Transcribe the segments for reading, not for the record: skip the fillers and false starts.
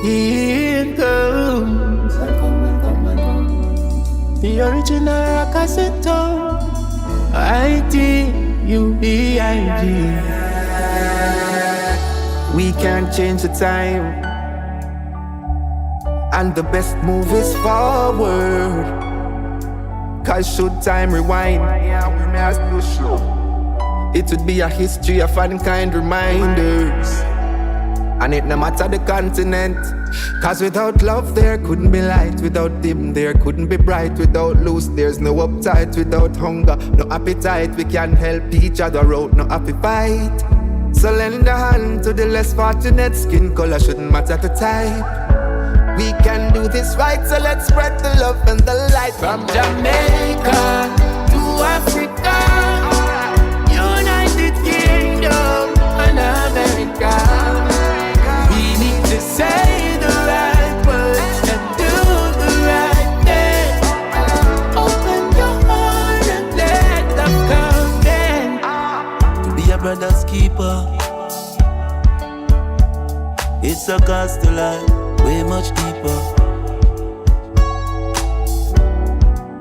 Here comes the original Rockasetto. ITUBIG. We can't change the time, and the best move is forward. Cause should time rewind, it would be a history of unkind reminders. And it no matter the continent. Cause without love there couldn't be light. Without dim there couldn't be bright. Without loose there's no uptight. Without hunger, no appetite. We can't help each other out, no happy fight. So lend a hand to the less fortunate. Skin color shouldn't matter the type. We can do this right, so let's spread the love and the light. From Jamaica to Africa, United Kingdom and America. To say the right words and do the right thing. Open your heart and let them come in. To be a brother's keeper, it's a cost to life, way much deeper.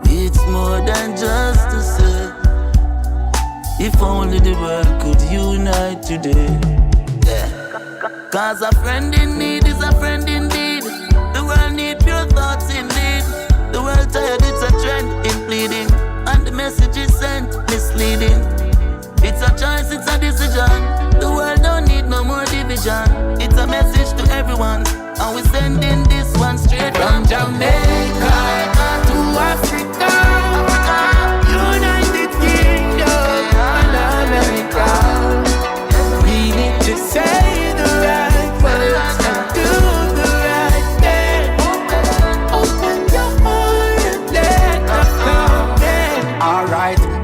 It's more than just to say, if only the world could unite today. Cause a friend in need is a friend indeed. The world need pure thoughts indeed. The world tired, it's a trend in pleading, and the message is sent misleading. It's a choice, it's a decision. The world don't need no more division. It's a message to everyone, and we're sending this one straight from Jamaica to Africa, United Kingdom and America. We need to say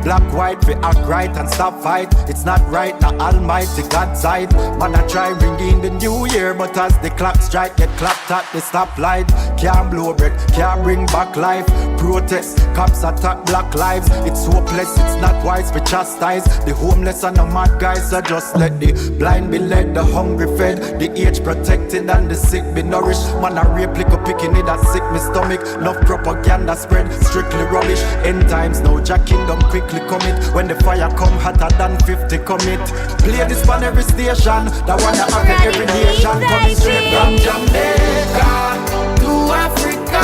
black, white, we act right and stop fight. It's not right, now almighty God's side. Man, I try ring in the new year, but as the clock strike, get clapped at the stoplight. Can't blow bread, can't bring back life. Protest, cops attack black lives. It's hopeless, it's not wise, we chastise the homeless and the mad guys. So just let the blind be led, the hungry fed, the aged protected and the sick be nourished. Man, I rape like a picking it, that sick me stomach. Enough propaganda spread, strictly rubbish. End times now, Jack Kingdom quickly commit. When the fire come hotter than 50 commit. Play this on every station, that one that have every nation. Coming straight from Jamaica to Africa,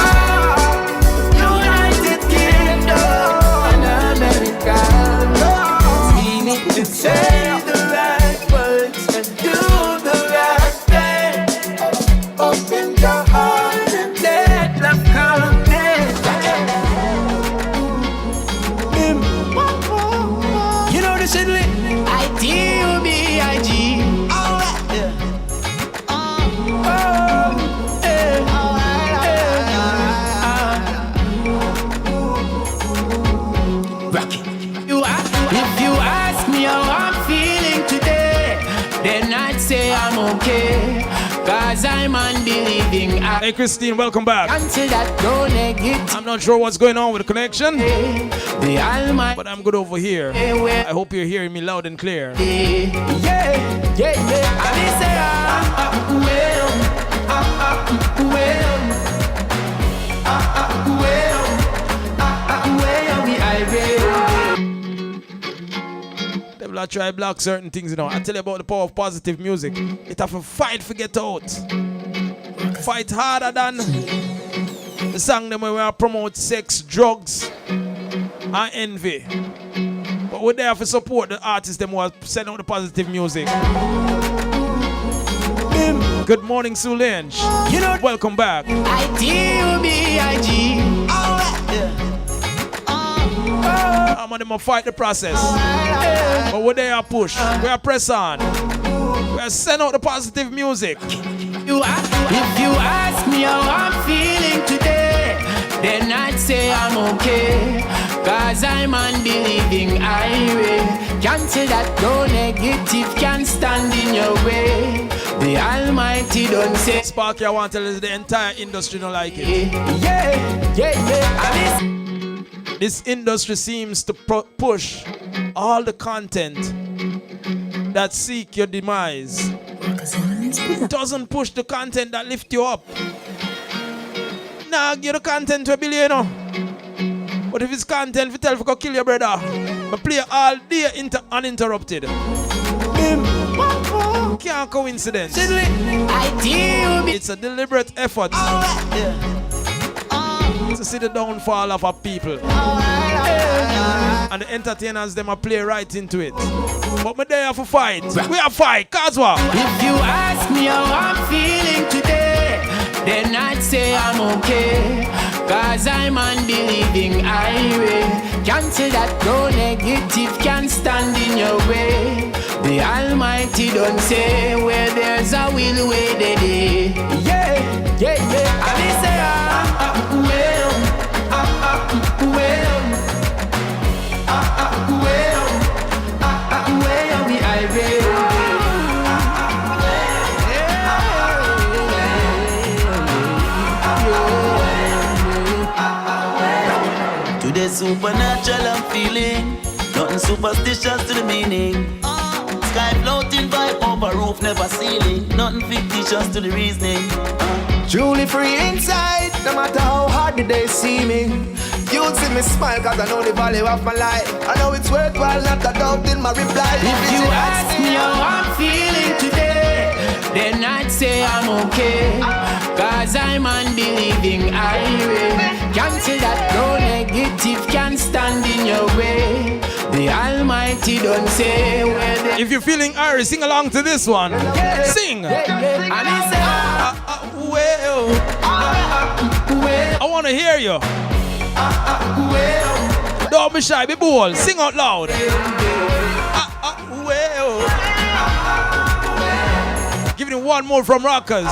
United Kingdom and America. We need to say the right words and do the right thing. Open your heart and let love come in. You know the shit lit. ITUBIG. Okay, cause I'm unbelieving. Hey Christine, welcome back. That I'm not sure what's going on with the connection, the Almighty, but I'm good over here. I hope you're hearing me loud and clear. I try block certain things, you know. I tell you about the power of positive music. It have to fight for get out. Fight harder than the song them where we promote sex, drugs, and envy. But we're there for support the artists them who are sending out the positive music. Good morning, Sue Lynch. You know, welcome back. ITUBIG. I'm on them to fight the process. But we're there push. We are press on. We are send out the positive music. If you ask me how I'm feeling today, then I'd say I'm okay. Cause I'm unbelieving irate. Cancel that, no negative can stand in your way. The Almighty don't say. Sparky, I want to tell you the entire industry don't like it. This industry seems to push all the content that seek your demise. It doesn't push the content that lift you up. Nah, give the content to a billionaire. But if it's content, if you tell if you go kill your brother, but play all day uninterrupted. Can't coincidence. It's a deliberate effort to see the downfall of our people. And the entertainers, them are play right into it. But me there for fight. We are fight. Cause what? If you ask me how I'm feeling today, then I'd say I'm okay. Cause I'm unbelieving highway. Cancel that, no negative can stand in your way. The Almighty don't say where there's a will, where they day. Yeah, yeah, yeah. And they say, we highway. Today supernatural I'm feeling. Nothing superstitious to the meaning. Sky floating vibe over roof, never ceiling. Nothing fictitious to the reasoning. Truly free inside, no matter how hard the day see me. You'll see me smile cause I know the value of my life. I know it's worthwhile, not a doubt in my reply. If you ask me how I'm feeling today, then I'd say I'm okay. Cause I'm unbelieving highway. Cancel that, no negative can stand in your way. The Almighty don't say where they. If you're feeling airy, sing along to this one. Sing. And he say, I want to hear you. Don't be shy, be bold. Sing out loud. Give it one more from Rockers.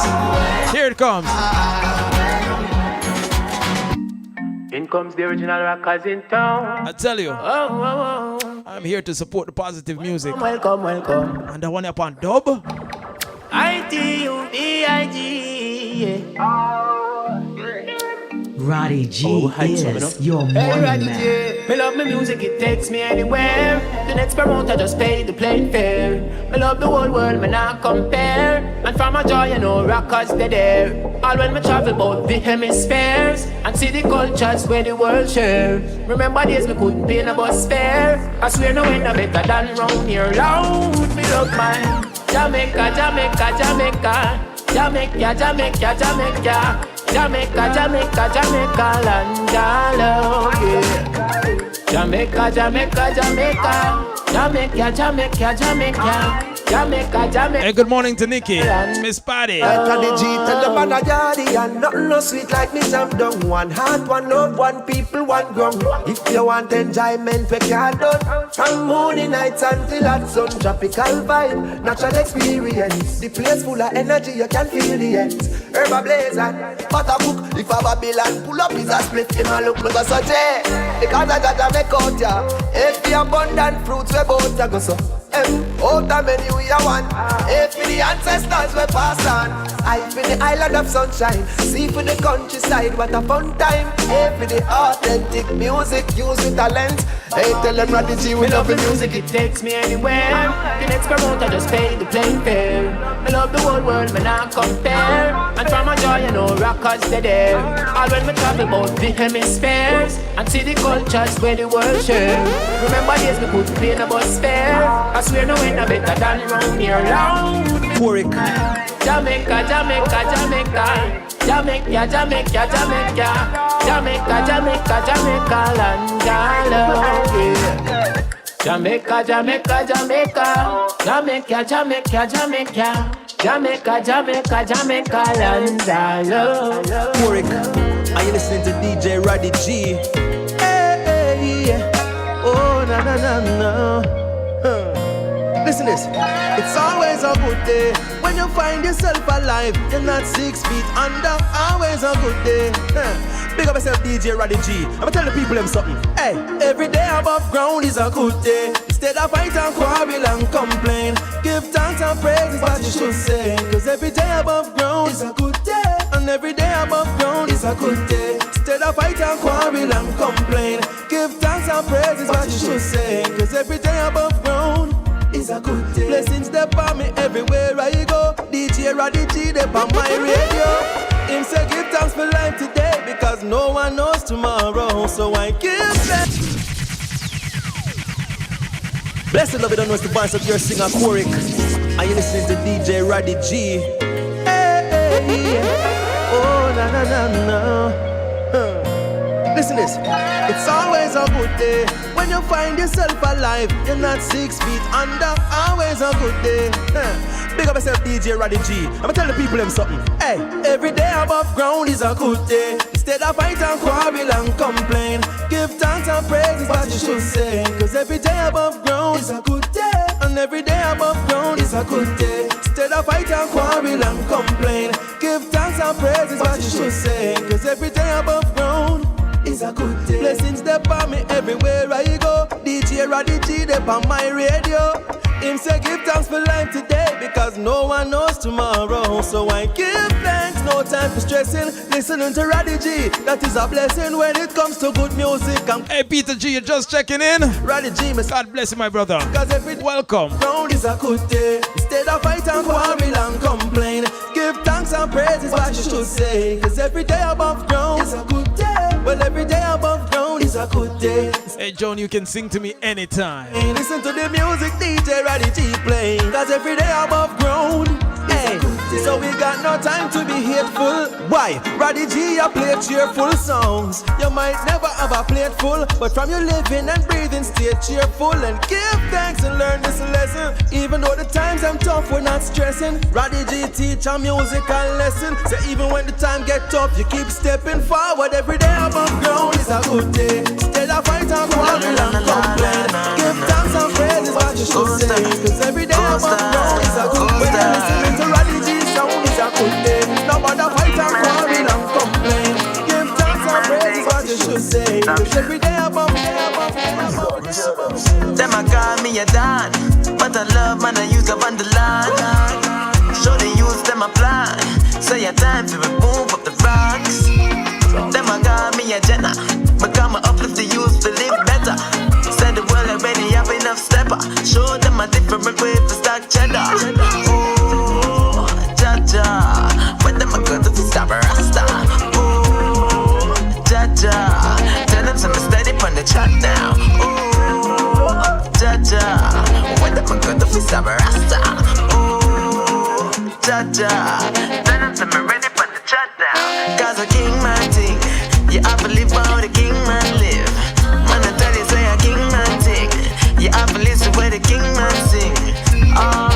Here it comes. in comes the original Rockers in town. I tell you, Oh. I'm here to support the positive music. Welcome, welcome. And the one up on dub. ITUBIG, yeah. Roddy G is your morning man. Me love my music, it takes me anywhere. The next promoter just pay the plane fare. Me love the whole world, me not compare. And from a joy, you know, Rockers they there. All when me travel both the hemispheres and see the cultures where the world share. Remember days me couldn't pay no bus fare. I swear no way no better than round here. Loud, me love mine. Jamaica, Jamaica, Jamaica. Jamaica, Jamaica, Jamaica. Jamaica, Jamaica, Jamaica, land all love, yeah. Jamaica, Jamaica, Jamaica. Jamaica, Jamaica, Jamaica. Jamaica, Jamaica. Hey, good morning to Nikki, Miss Patty. Like a G, tell the man a yardy and nothing no sweet like me jump down. One heart, one love, one people, one ground. If you want enjoyment, we can't done. From morning nights until hot sun, tropical vibe, natural experience. The place full of energy, you can feel the ends. Herb a blaze and butter cook. If a Babylon pull up, is a split. Him a look like a saute. Because I got to make out ya. If the abundant fruits we both ya go so. Out of many we are one. If for the ancestors we pass on. I for the island of sunshine. See for the countryside, what a fun time. Hey for the authentic music, use with talent. Hey, tell them Roddy G we love the music. It takes me anywhere. The next promoter just pay the plane fare. I love the whole world, me not compare. And from a joy, you know, Rockers they there. All when we travel both the hemispheres and see the cultures where the world share. Remember days we couldn't pay no bus fare. I swear no way no better than round here. Loud. Jamaica, Jamaica, Jamaica. Jamaica, Jamaica, Jamaica. Jamaica, Jamaica, Jamaica, land all love, yeah. Jamaica, Jamaica, Jamaica. Jamaica, Jamaica, Jamaica. Jamaica, Jamaica, Jamaica, land all love. Warwick, are you listening to DJ Roddy G? Hey, oh na na na na. Listen this, it's always a good day when you find yourself alive. You're not 6 feet under, always a good day. Big up yourself, DJ Roddy G. I'ma tell the people them something. Hey, every day above ground is a good day. Instead of fight and quarrel and complain, give thanks and praise is what you should say. Cause every day above ground is a good day, and every day above ground is a good day. Instead of fight and quarrel and complain, give thanks and praise is what you should say. Cause every day above ground is It's a good day. Blessings they on me everywhere I go. DJ Roddy G they on my radio. Him say give thanks for life today because no one knows tomorrow. So I give thanks. Blessed love, you don't know it's the voice of your singer Korik. And you listening to DJ Roddy G. Hey, yeah. Oh, na na na na. Listen this. It's always a good day when you find yourself alive. You're not 6 feet under. Always a good day. Big up yourself, DJ Roddy G. I'ma tell the people them something. Hey, every day above ground is a good day. Instead of fight and quarrel and complain, give thanks and praise is what you should say. Cause every day above ground is a good day. And every day above ground is a good day. Instead of fight and quarrel and complain, give thanks and praise is what you should say. Cause every day above ground is a good day. Blessings they on me everywhere I go. DJ Roddy G they on my radio. Him say give thanks for life today because no one knows tomorrow. So I give thanks, no time for stressing. Listening to Roddy G, that is a blessing when it comes to good music. Hey Peter G, you're just checking in. Roddy G, God bless you, my brother. Cause every welcome. Ground is a good day. Instead of fight and quarrel and complain, give thanks and praise is what you should say. Cause every day above ground is a good day. Well, every day above ground is a good day. Hey John, you can sing to me anytime. Hey, listen to the music DJ Roddy G play. Cause every day above ground. Hey, so we got no time to be hateful. Why? Roddy G I play cheerful songs. You might never have a plate full, but from your living and breathing stay cheerful and give thanks and learn this lesson. Even though the times I'm tough, we're not stressing. Roddy G teach a musical lesson. So even when the time get tough, you keep stepping forward. Every day above ground is a good day. Instead of fight and quarrel and complain, give thanks and praise is what you should say. Cause every day above ground is a good day. When you're listening to Roddy G sound is a good day. No matter fight and quarrel and complain, give thanks and praise is what you should say. Cause every day above ground. Them a call me a Don, but I love man I use up on the line. Show the use them a plan. Say your time to remove up the rocks. Them a call me a Jenna, become a uplift the youth to live better. Said the world already have enough stepper. Show them a different way to stack cheddar. Oh, Jaja, when them a go to stop a rasta. Oh, Jaja, tell them some steady on the chat now. Oh, Jaja, when them a go to stop a rasta. Oh, Jaja, tell them some ready on the chat now. Cause a king man thing, you have to live how the king man live. Man I tell you say a king man thing, you have to listen where the king man sing. Oh,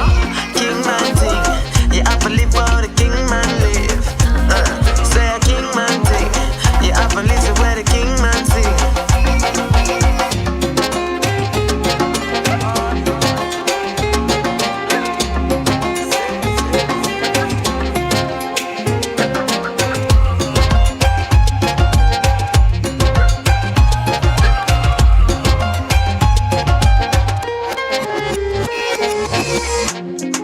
king man thing, you have to live how the king man live. Say a king man thing, you have to listen where the king man sing.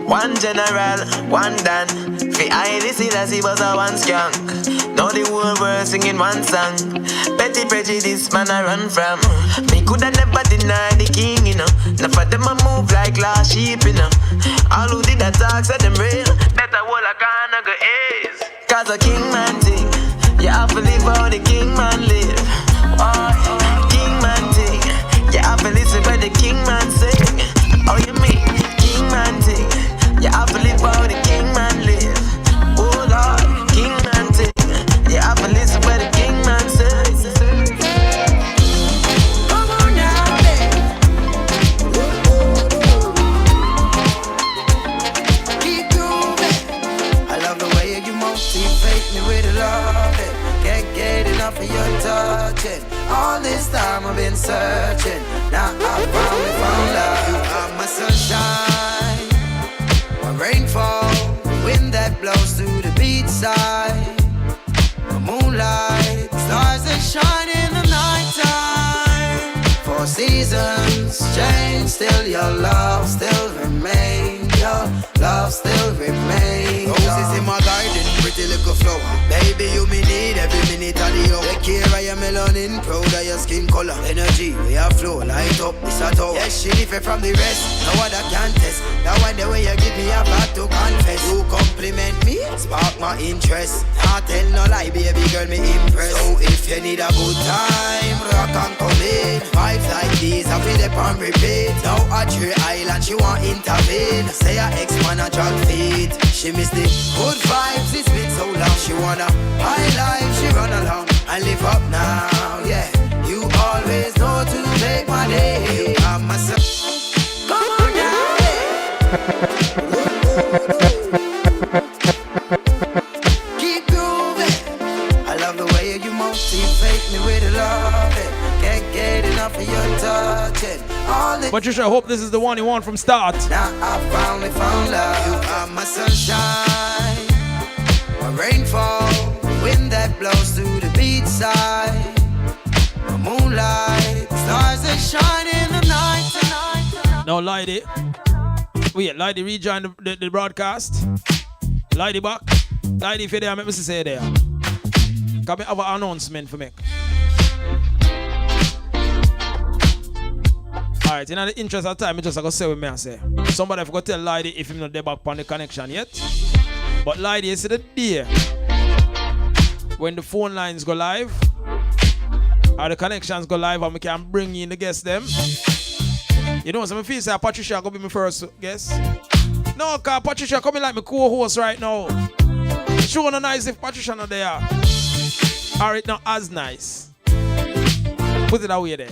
One general, one Dan. Fi I listen as he was a one skunk. Now the whole world singing one song. Petty prejudice man I run from. Me coulda never deny the king, you know. Now for them I move like lost sheep, you know. All who did that talk said them real. Better hold a corner go ease. Cause a king man thing, you have to live how the king man live. Oh, king man thing, you have to listen where the king man sing. Oh you mean, king man thing, you have to live how the king man live. Oh Lord, king man thing, you have to listen where the king man says. Come on now, keep moving. I love the way you motivate me with love. Can't get enough of your touching. All this time I've been searching. Now I finally found love. You are my sunshine, my rainfall, wind that blows through the beach side, the moonlight, stars that shine in the nighttime. 4 seasons change, still your love still remains. Your love still remains. Roses in my garden, pretty little flower. Baby, you me need every minute of the hour. Take care, I am melanin, proud of your skin color. Energy, we have flow, light up, this a toe. Yes, she different from the rest, no other can test. That one the way you give me a back to confess. You compliment me, spark my interest. Can't tell no lie, baby girl, me impressed. So if you need a good time, rock and come in. Vibes like these, I feel it on repeat. Now at your island, she want intervene. Say her ex-man a drag feet. She miss the good vibes, it's been so long. She wanna high life, she run along and live up now, yeah. You always know to make my day. You are my son. Come on now, keep grooving. I love the way you motivate me with love. Can't get enough of your touching. Patricia, I hope this is the one you want from start. Now I finally found love. You are my sunshine, my rainfall, wind that blows through the beach side, my moonlight, stars that shine in the night tonight. No, Lady. Wait, Lady rejoin the broadcast. Lady back. Lady, if you're there, make me say there. Can we have an announcement for me? Alright, in the interest of time, I just gotta say what I say. Somebody have got to tell Lady if he's not there back on the connection yet. But Lady, you see the day when the phone lines go live, or the connections go live, and we can bring in the guests them. You know, so I feel say Patricia gonna be my first guest. No, cause Patricia coming like my co-host right now. Sure not nice if Patricia not there. Or it not as nice. Put it away there.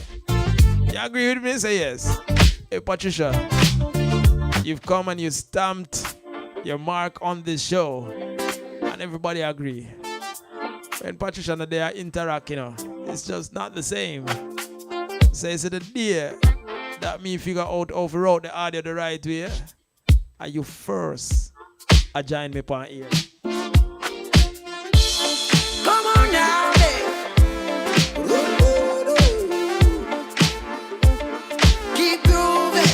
You agree with me? Say yes. Hey Patricia, you've come and you stamped your mark on this show. And everybody agree. When Patricia and they are interact, you know, it's just not the same. So it's the day that me figure out overall the audio the right way. And you first join me upon here. Come on now, keep grooving.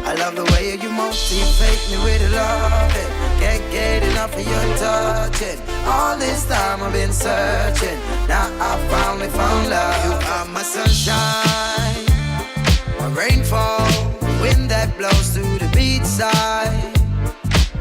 I love the way you motivate me with love. Can't get enough of your touching. All this time I've been searching. Now I finally found love. You are my sunshine, my rainfall, wind that blows through the beach side,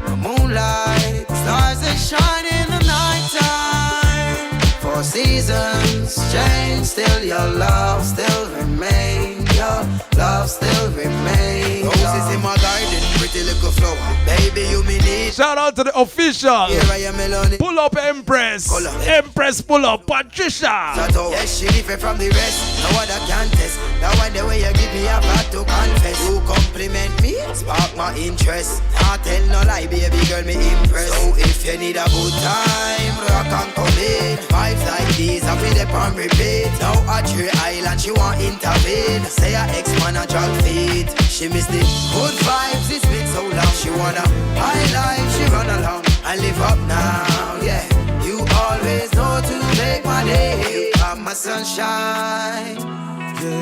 my moonlight, stars that shine in the nighttime. 4 seasons change, still your love still remains. Your love still remains. Roses in my garden, pretty little flower. Baby, you me need. Shout out to the official. Here I am alone. Pull up Empress. Empress pull up Patricia. Yes, she different from the rest. No other can test. Now one the way you give me a back to confess. You compliment me, spark my interest. Can't tell no lie, baby girl, me impressed. So if you need a good time, rock and come in. Vibes like these, I feel it on repeat. Now at your island, she want intervene. Say her ex-man a drag feet. She miss the good vibes, it's been so long. She wanna high life, she run along and live up now, yeah. You always know to make my day. You are my sunshine,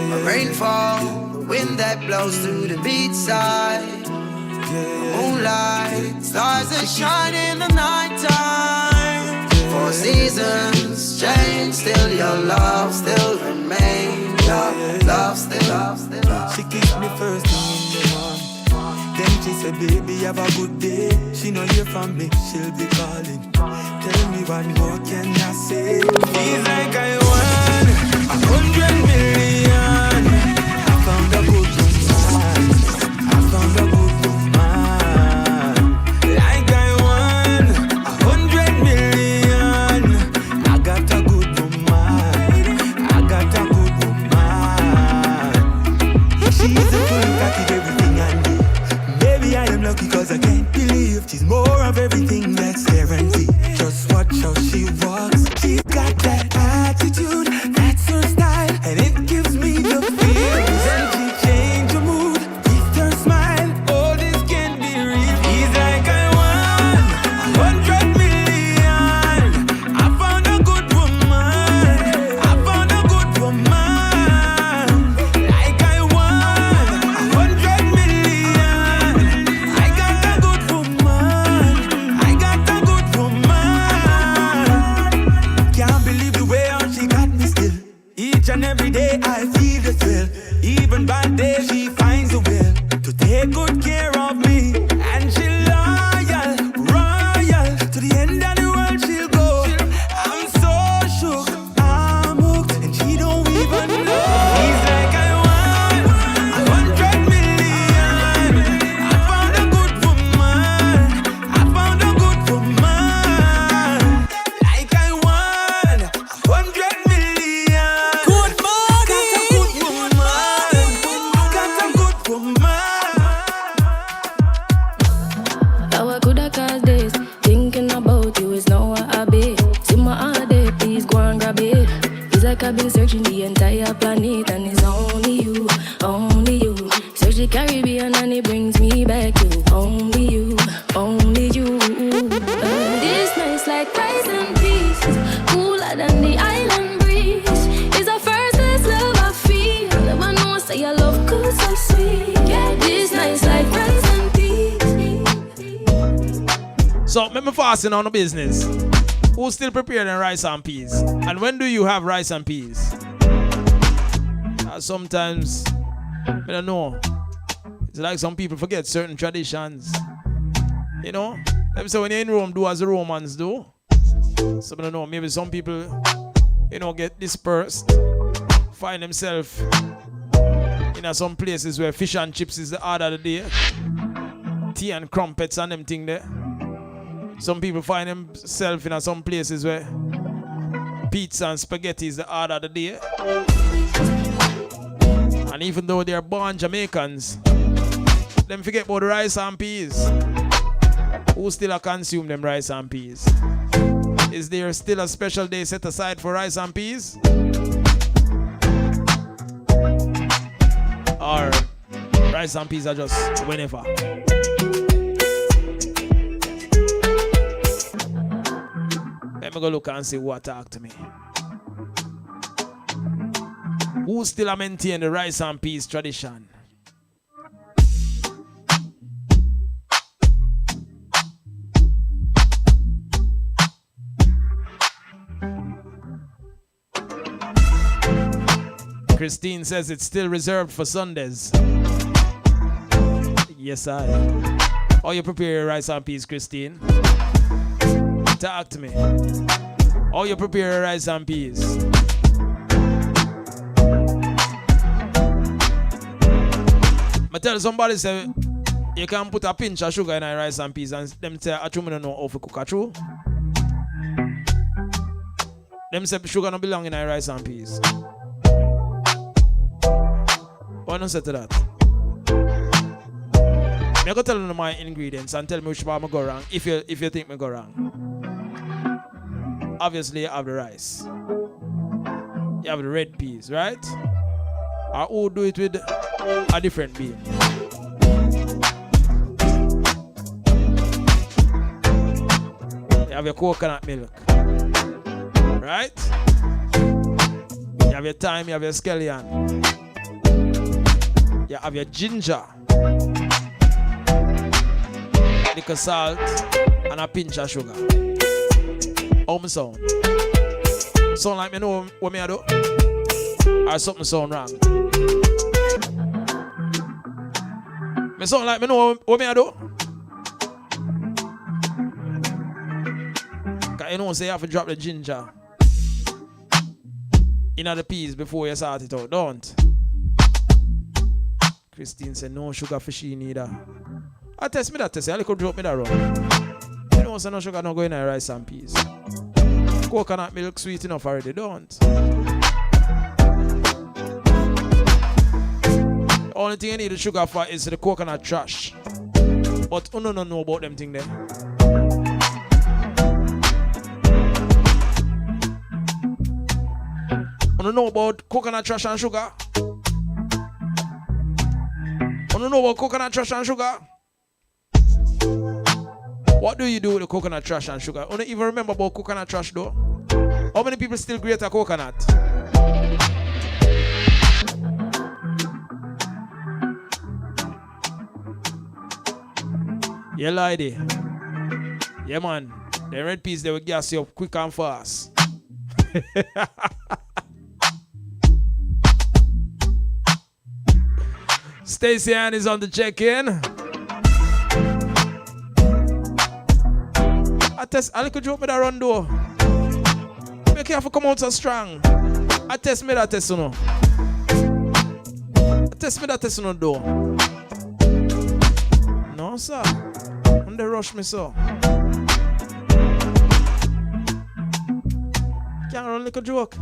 my rainfall, the wind that blows through the beach side, moonlight, stars that shine in the nighttime. 4 seasons change, still your love still remains. Love still. She kissed me first thing in the morning. Then she said, baby, have a good day. She no hear from me, she'll be calling. Tell me what more can I say? Feels like I won 100 million. I found a good woman. I found a good woman. Like I won 100 million. I got a good woman. I got a good woman. She's a full package, everything I need. Maybe I am lucky cause I can't believe she's more of everything that's guaranteed. Just watch how she walks. She's got that attitude, that's her style, and it gives me searching the entire planet and it's only you, only you. Search the Caribbean and it brings me back to only you, only you. This night's like rice and peas, cooler than the island breeze. It's the first last love I feel. Never know say your love good so sweet. Yeah, this night's like rice and peas. So, let me fasten on the business. Who's still preparing rice and peas? And when do you have rice and peas? Sometimes, I don't know. It's like some people forget certain traditions. You know? Let me say when you're in Rome, do as the Romans do. So, I don't know. Maybe some people, you know, get dispersed. Find themselves in some places where fish and chips is the order of the day. Tea and crumpets and them thing there. Some people find themselves in some places where pizza and spaghetti is the order of the day. And even though they're born Jamaicans, them forget about the rice and peas. Who still consume them rice and peas? Is there still a special day set aside for rice and peas? Or rice and peas are just whenever? Let me go look and see who talk to me. Who still maintain the rice and peas tradition? Christine says it's still reserved for Sundays. Yes, I. How you prepare your rice and peas, Christine? Talk to me. How you prepare your rice and peas? I tell somebody say you can put a pinch of sugar in your rice and peas and them say I don't know how to cook a true. Them say sugar don't belong in your rice and peas. Why not say to that? I go tell them my ingredients and tell me which part I go wrong if you think I go wrong. Obviously, you have the rice. You have the red peas, right? Or who do it with a different bean? You have your coconut milk, right? You have your thyme, you have your scallion. You have your ginger, little salt, and a pinch of sugar. How me sound? Sound like me know what me I do? Or something sound wrong? Me sound like me know what me I do? Cause you know say you have to drop the ginger in the peas before you start it out, don't? Christine said no sugar for she neither. I test me that test. I could drop me that wrong. You know, so no sugar not going in rice and peas. Coconut milk sweet enough already, don't. The only thing you need the sugar for is the coconut trash. But you don't know about them thing there. You don't know about coconut trash and sugar? You don't know about coconut trash and sugar? What do you do with the coconut trash and sugar? I don't even remember about coconut trash though. How many people still grate a coconut? Yeah, lady. Yeah, man. The red peas, they will gas you up quick and fast. Stacey Ann is on the check-in. I could drop me that run door. Be careful, come out so strong. I test me that test, you know. Test me that test, you know, door. No, sir. And they rush me, so. Can't run like a joke.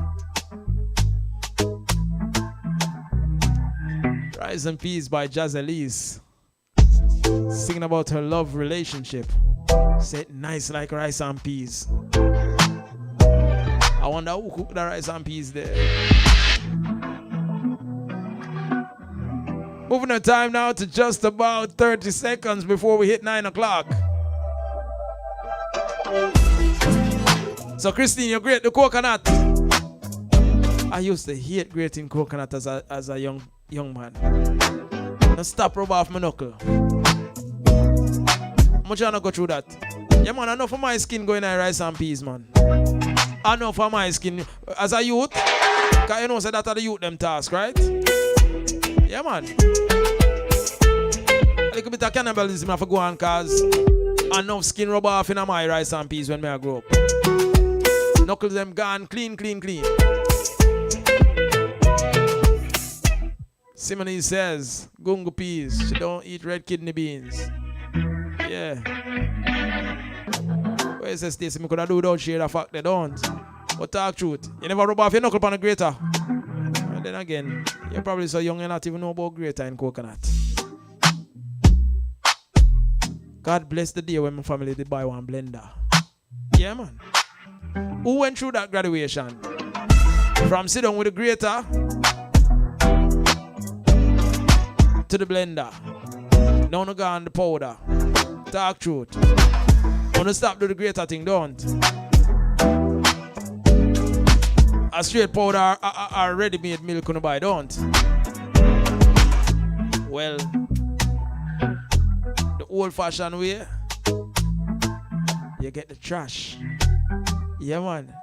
Rice and Peas by Jazz Elise. Singing about her love relationship. Said nice like rice and peas. I wonder who cooked the rice and peas there. Moving the time now to just about 30 seconds before we hit 9 o'clock. So Christine, you grate the coconut. I used to hate grating coconut as a young man. Now stop rub off my knuckle. How much you go through that? Yeah man, enough for my skin going in rice and peas, man. Enough for my skin. As a youth, cause you know say that are the youth them task, right? Yeah man. A little bit of cannibalism I have to go on cause enough skin rub off in my rice and peas when I grow up. Knuckles them gone clean. Simone says, gungo peas, she don't eat red kidney beans. Yeah. Where is this Stacey? Me could have do without share the fact they don't. But talk truth. You never rub off your knuckle on a grater. And then again, you're probably so young you not even know about grater and coconut. God bless the day when my family did buy one blender. Yeah, man. Who went through that graduation? From sit down with a grater to the blender. Now no go on the powder. Talk truth. Wanna stop do the grater thing, don't. A straight powder or ready-made milk on the buy, don't. Well, the old-fashioned way, you get the trash. Yeah, man.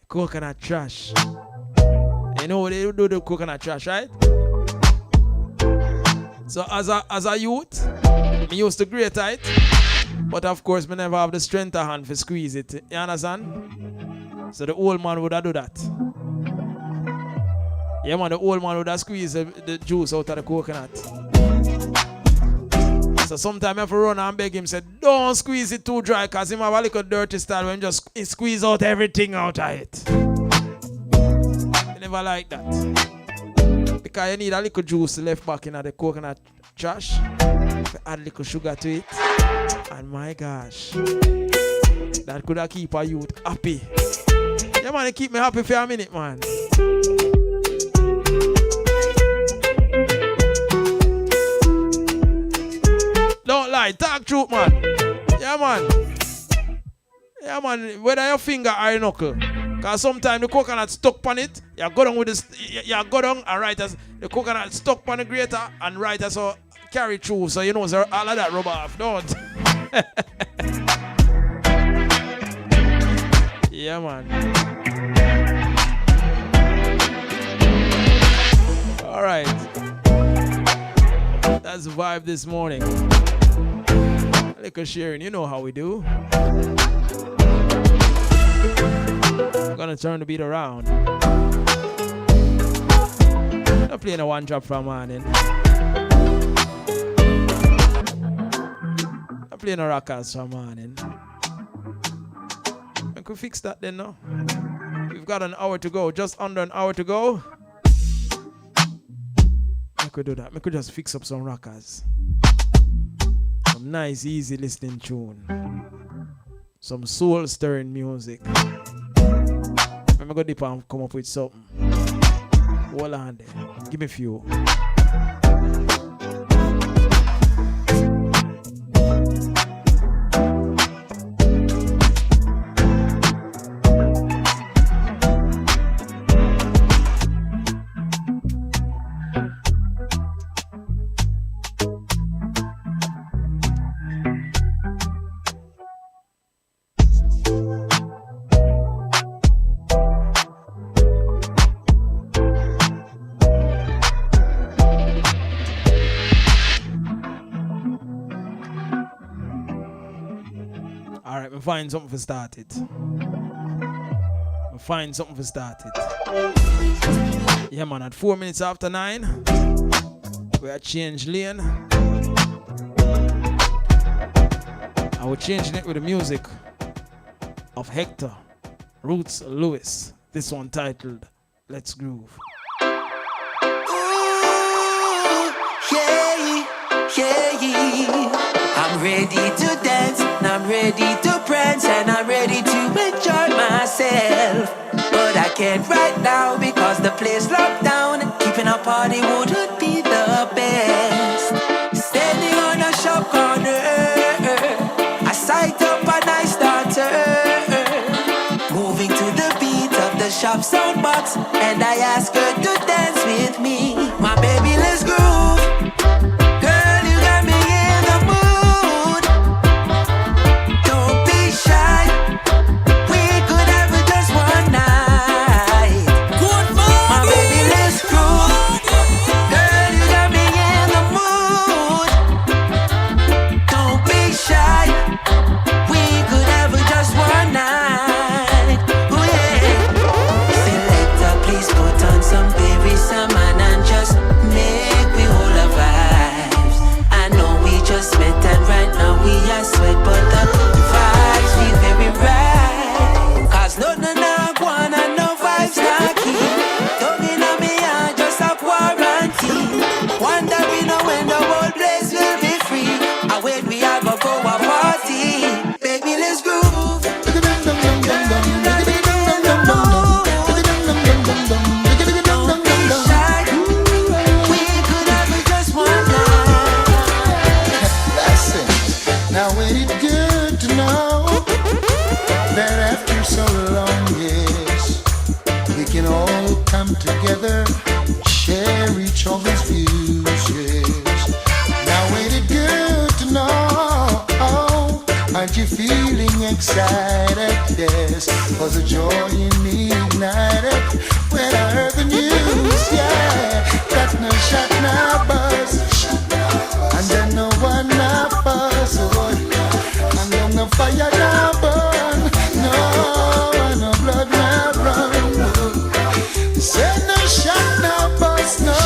Coconut trash. You know what they do the coconut trash, right? So as a youth, I used to grate it, but of course I never have the strength of hand to squeeze it. You understand? So the old man would have do that. Yeah man, the old man would have squeezed the juice out of the coconut. So sometimes I have to run and beg him, say, don't squeeze it too dry, because him have a little dirty style when just squeeze out everything out of it. I never like that. Because you need a little juice left back in the coconut trash. Add a little sugar to it. And my gosh, that could have keep a youth happy. Yeah man, it keep me happy for a minute, man. Don't lie, talk truth, man. Yeah, man. Yeah, man. Whether your finger or your knuckle. Because sometimes the coconut stuck on it. You go down with this. You go down and right as the coconut stuck on the grater and right as so carry through. So you know, so all of that rub off. Don't. Yeah, man. All right. That's the vibe this morning. Liquor sharing, you know how we do. I'm gonna turn the beat around. I'm playing a one drop from morning. I'm playing a rockers from morning. I could fix that then, no? We've got an hour to go, just under an hour to go. I could do that. I could just fix up some rockers. Some nice, easy listening tune. Some soul stirring music. I'm gonna go deep and come up with something. Hold on there. Give me a few. Find something for start it. Find something for start it. Yeah, man, at 4 minutes after 9, we are change lane. I will changing it with the music of Hector Roots Lewis. This one titled Let's Groove. Ooh, yeah, yeah. I'm ready to dance, and I'm ready to prance, and I'm ready to enjoy myself. scared right now because the place locked down. Keeping a party wouldn't be the best. Standing on a shop corner, I sight up a nice daughter, moving to the beat of the shop soundbox, and I ask her to dance with me. My baby, let's groove. Girl, you got me in the mood. Don't be shy. We could have it just one night. Good morning. My baby, let's groove. Girl, you got me in the mood. Don't be shy. We could have it just one night. Oh yeah. Selector, please put on some baby salmon and just make we hold our vibes. I know we just met and right now we are sweat, but the vibes feel very right. Cause no go on and no vibes not keep. Don't in on me and just a quarantine. Wondering when the whole place will be free. And when we are go a party. Baby, let's groove. Don't be shy. We could have it just one night. That's it. Now ain't it good to know that after so long years we can all come together, share each other's views, yes. Now ain't it good to know, aren't you feeling excited, yes, for the joy in me ignited when I heard the news, yeah, that no shot, no buzz, and then no one now fuss, and then no fire now burn, no, and no blood now run. Say no shot, no buzz, no,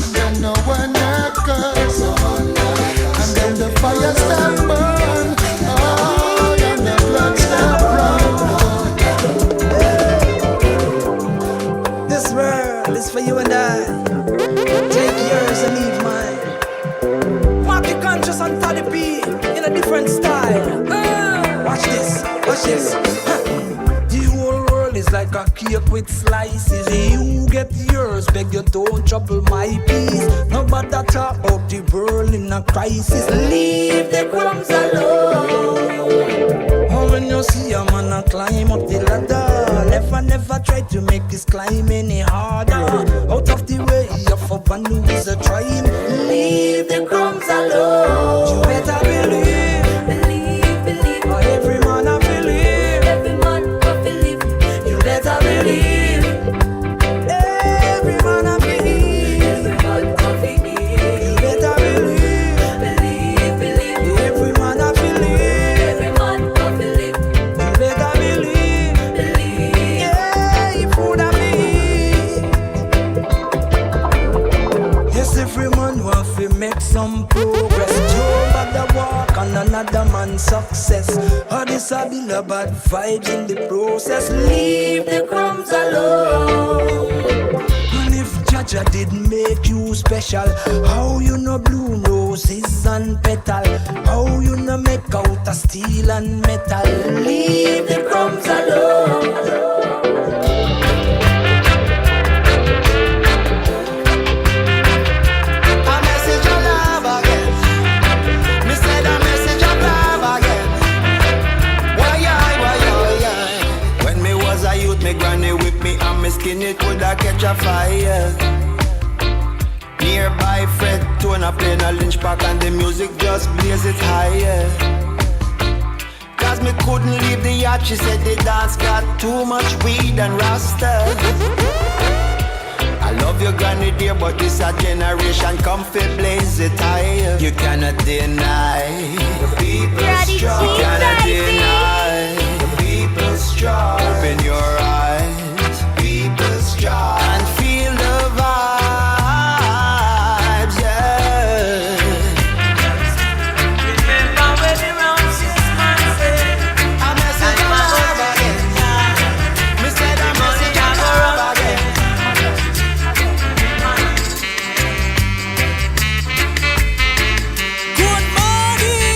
and then no one now curse, and then the fire stop burn, oh, and the blood stop run. This world is for you and I. Take yours and leave mine. Mark your conscious on the beat in a different style. Watch this, watch this. The whole world is like a cake with slices. You get yours, beg you don't trouble my peace. Nobody talk about the world in a crisis. Leave the crumbs alone. Oh, when you see a man a climb up the ladder, never try to make this climb any harder. Out of the way of a man who is a trying. Leave the crumbs alone. You better believe. For every man I believe. You better believe. Every man I believe. You better believe. Every man I believe. You better believe. Yeah, you would have believed. Yes, every man want to make some progress. Joe about the walk and another man's success. All this a be the bad vibes in the process. Leave the crumbs alone. And if Jaja didn't make you special, how you know blue roses and petal? How you know make out of steel and metal? Leave the crumbs alone. Me granny whip me and me skin it woulda catch a fire. Nearby Fred Tona playing a lynch pack and the music just blaze it higher. Cause me couldn't leave the yacht, she said the dance got too much weed and rasta. I love your granny dear, but this a generation come fi blaze it higher. You cannot deny the people's strong. You cannot deny the people's strong. Open your eyes, people's strong, and feel the vibes, yeah. Remember when the round 6 months said, a message of love again. Me said a message of love again. Good morning.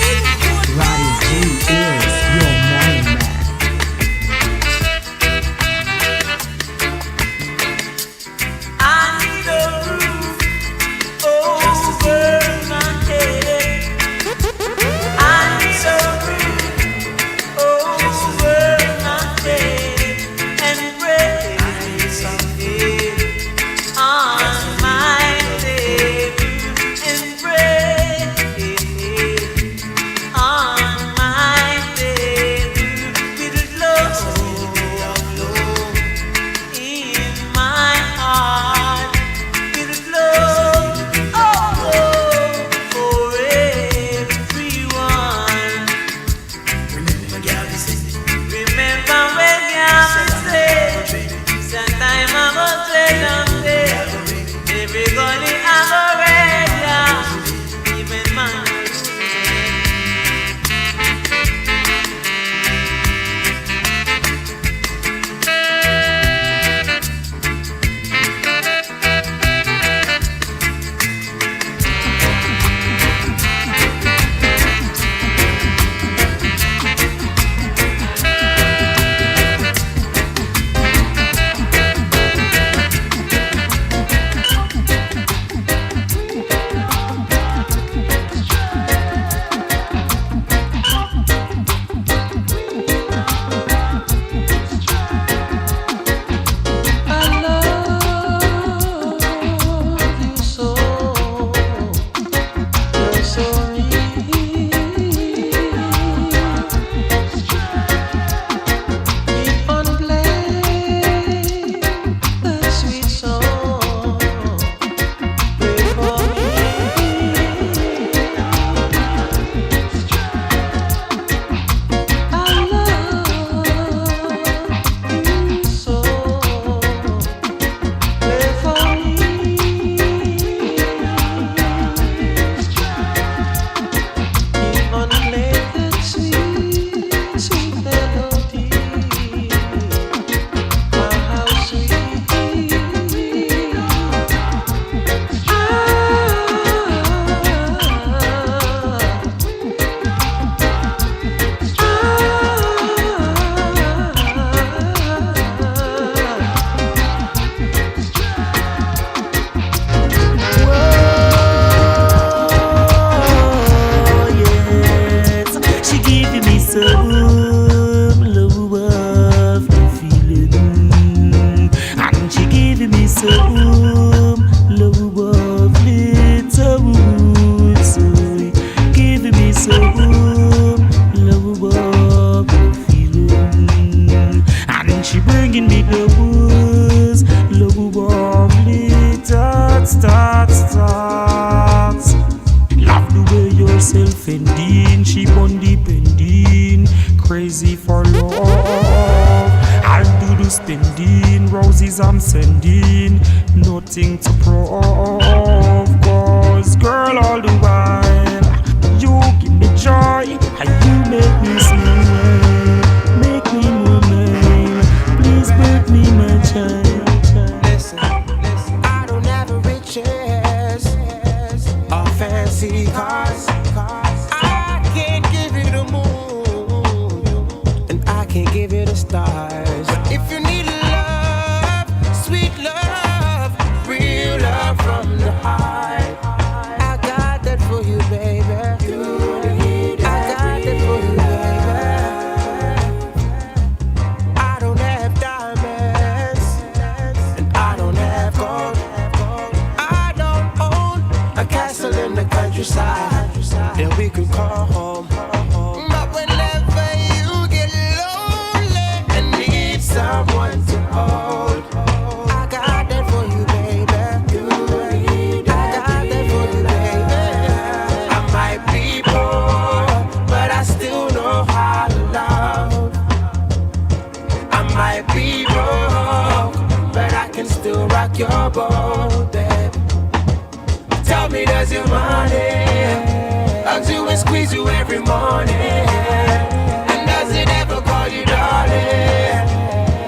herself ending, she bun depending, crazy for love. I'll do the spending, roses I'm sending, nothing to prove. Cause girl, all the while you give me joy, and you make me smile, make me mine. Please make me my child. Listen, I don't have riches or fancy cars. I can't give you the moon, and I can't give you the stars. If you need love, sweet love, real love from the heart, I got that for you, baby. I got that for you, baby. I don't have diamonds, and I don't have gold. I don't own a castle in the countryside that we could call home. But whenever you get lonely and need someone to hold, I got that for you, baby. I got that for you, baby. I might be poor, but I still know how to love. I might be broke, but I can still rock your boat, babe. Tell me, does your money hug you and squeeze you every morning? And does it ever call you darling?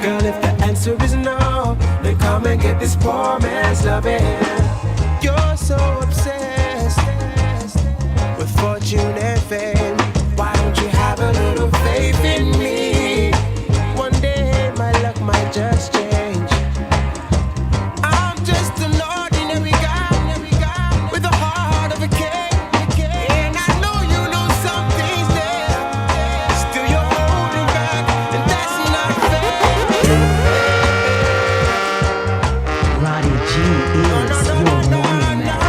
Girl, if the answer is no, then come and get this poor man's loving. You're so obsessed with fortune and fame. Why don't you have a little faith in me? One day my luck might just change. I'm just an ordinary guy with a heart of a king. And I know you know something's there. Still you're holding back, and that's not fair. Ronnie G is your morning man.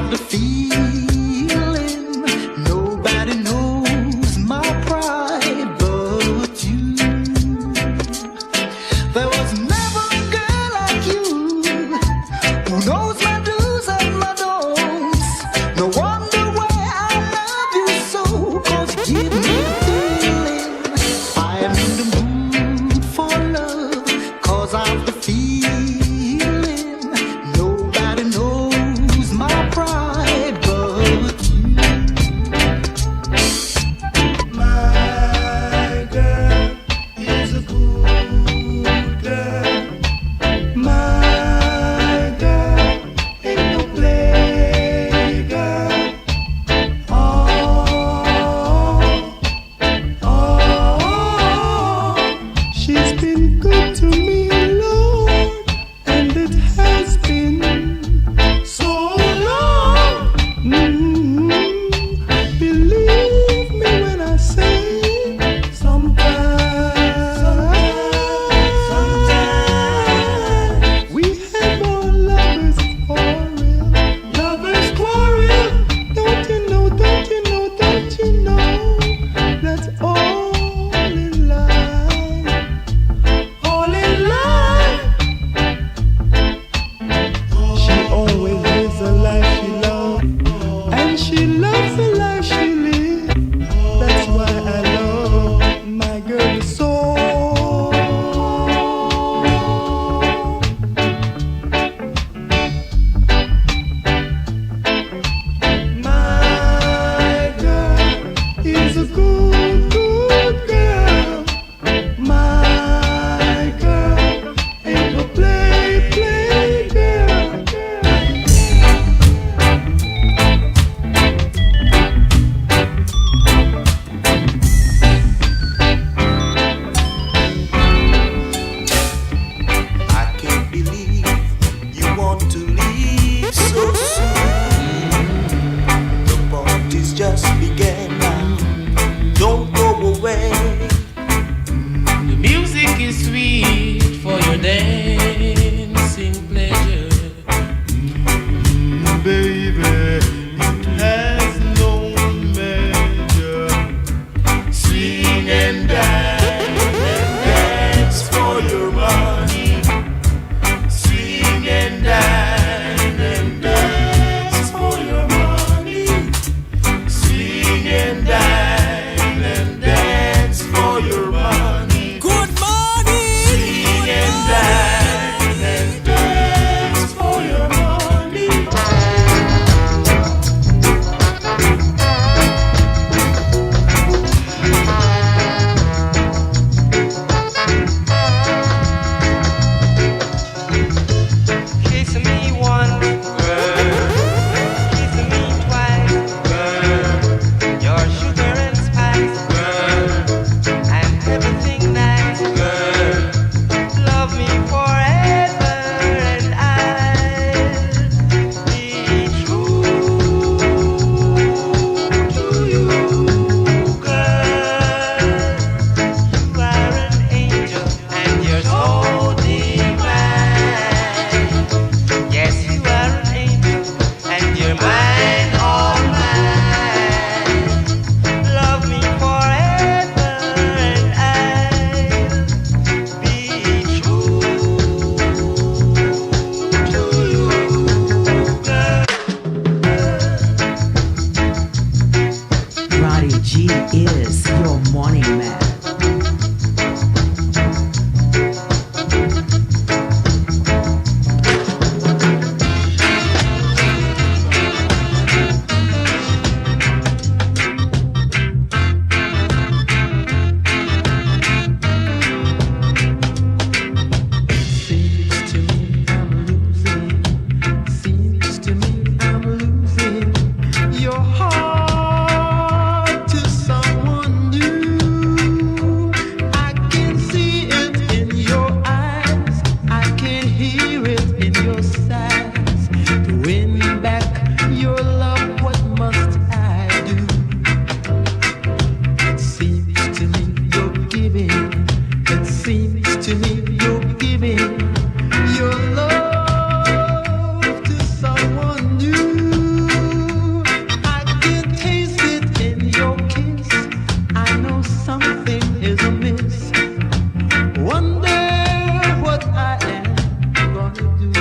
the feeling. Nobody and dine and dance for your money. Good morning. Sing and dine and dance for your money. Kiss me once, kiss me twice, your sugar and spice, and everything nice. Love me forever, and I'll be true to you, girl. You are an angel, and you're so divine. Yes, you are an angel, and you're mine, all mine. Love me forever, and I'll be true to you, girl. Roddy G is your morning man. Seems to me I'm losing your heart to someone new. I can see it in your eyes, I can hear it in your sighs. To win back your love, what must I do? It seems to me you're giving. It seems to me you're giving your love to someone new. I can taste it in your kiss. I know something is amiss. Wonder what I am gonna do.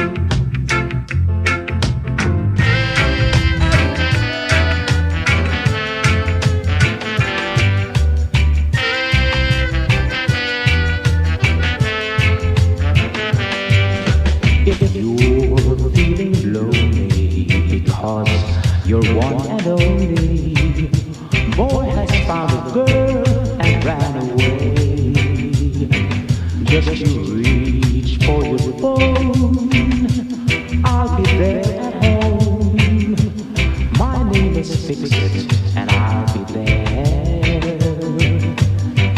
If you're feeling lonely because you're one and only, boy has found a girl and ran away. Just you reach for your phone, I'll be there at home. My name is Fix It, and I'll be there.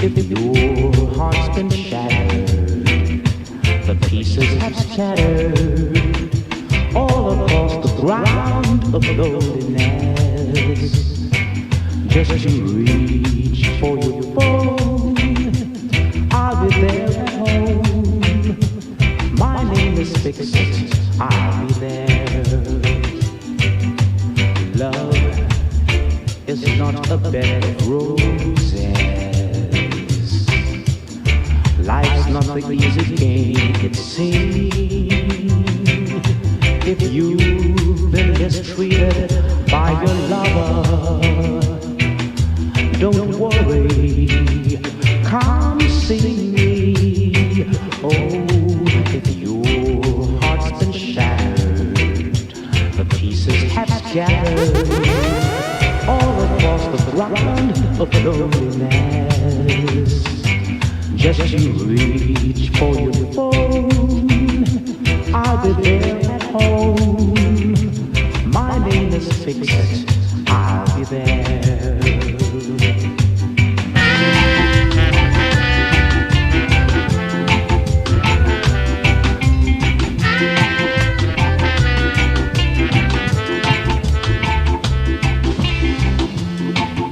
If your heart's been shattered, the pieces have scattered all across the ground of loneliness. Just you reach for your phone, I'll be there at home. My name is Fix It, I'll be there. Love is not a bed of roses. Life's not the easy game it seems. If you've been mistreated by your lover, don't worry, come see me. Oh, if your heart's been shattered, the pieces have scattered all across the ground of loneliness. Just you reach for your phone, I'll be there at home. My name is Fix It, I'll be there.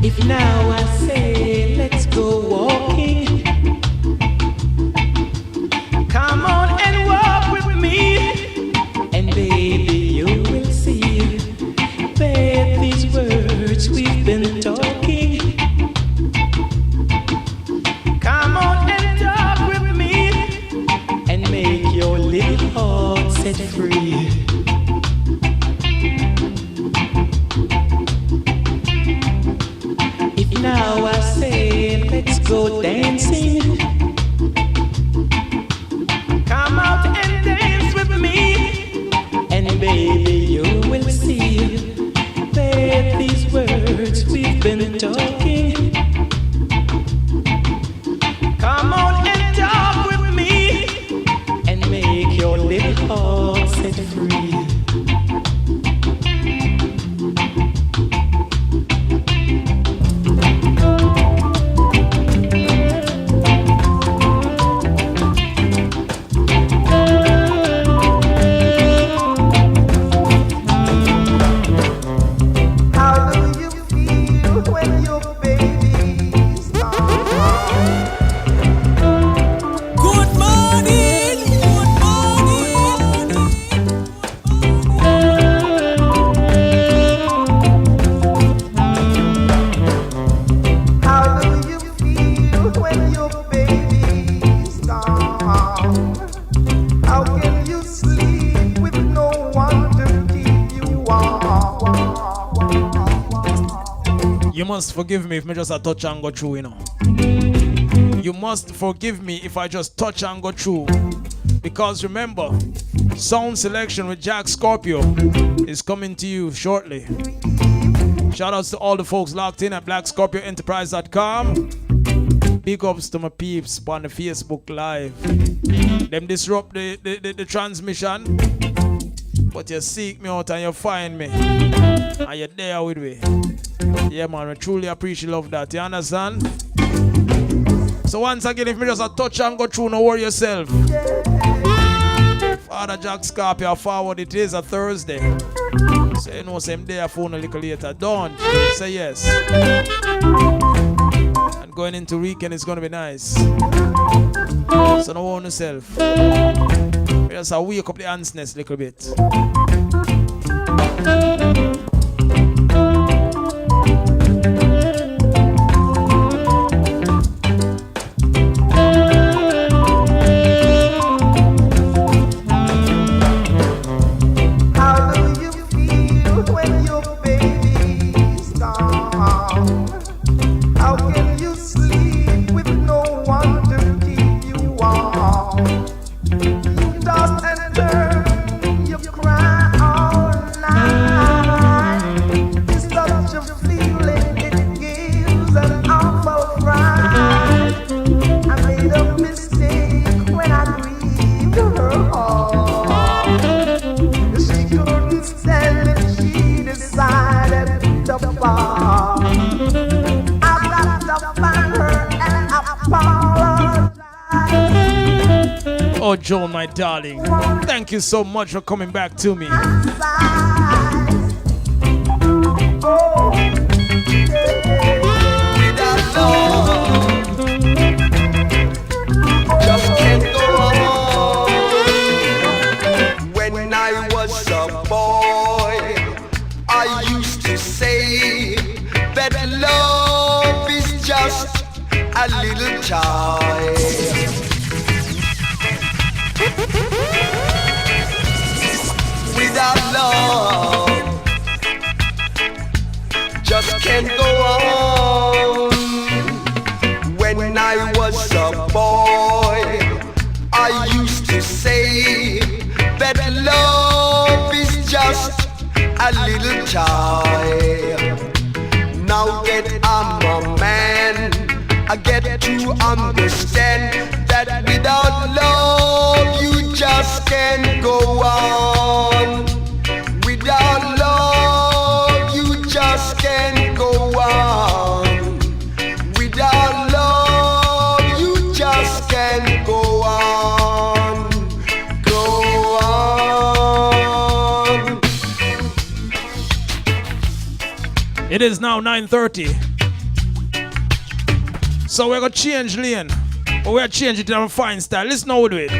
If now I say let's go walking, come on and walk with me, and baby you will see that these words we've been talking. Come on and talk with me, and make your little heart set free. go dancing. Come out and dance with me, and baby, you will see that these words we've been talking. Come on and talk with me, and make your little heart set free. You must forgive me if I just a touch and go through, you know. You must forgive me if I just touch and go through. Because remember, sound selection with Jack Scorpio is coming to you shortly. Shout outs to all the folks locked in at blackscorpioenterprise.com. Big ups to my peeps on the Facebook Live. Them disrupt the transmission, but you seek me out and you find me. And you're there with me. Yeah, man, I truly appreciate love that. You understand? So once again, if me just a touch and go through, no worry yourself. Father Jack Scorpio forward, it is a Thursday. So you know, same day I phone a little later. Don't say yes. And going into weekend is gonna be nice. So no worry yourself. Just a wake up the handsness a little bit. Oh, Joel, my darling, thank you so much for coming back to me. Just can't go on. When I was a boy, I used to say that love is just a little toy. Without love, just can't go on. When I was a boy, I used to say that love is just a little toy. Now that I'm a man, I get to understand that without love you just can't go on. Without love you just can't go on. Without love you just can't go on. Go on. It is now 9:30. So we're gonna change lane. But we're changing it to a fine style. Listen how we do it.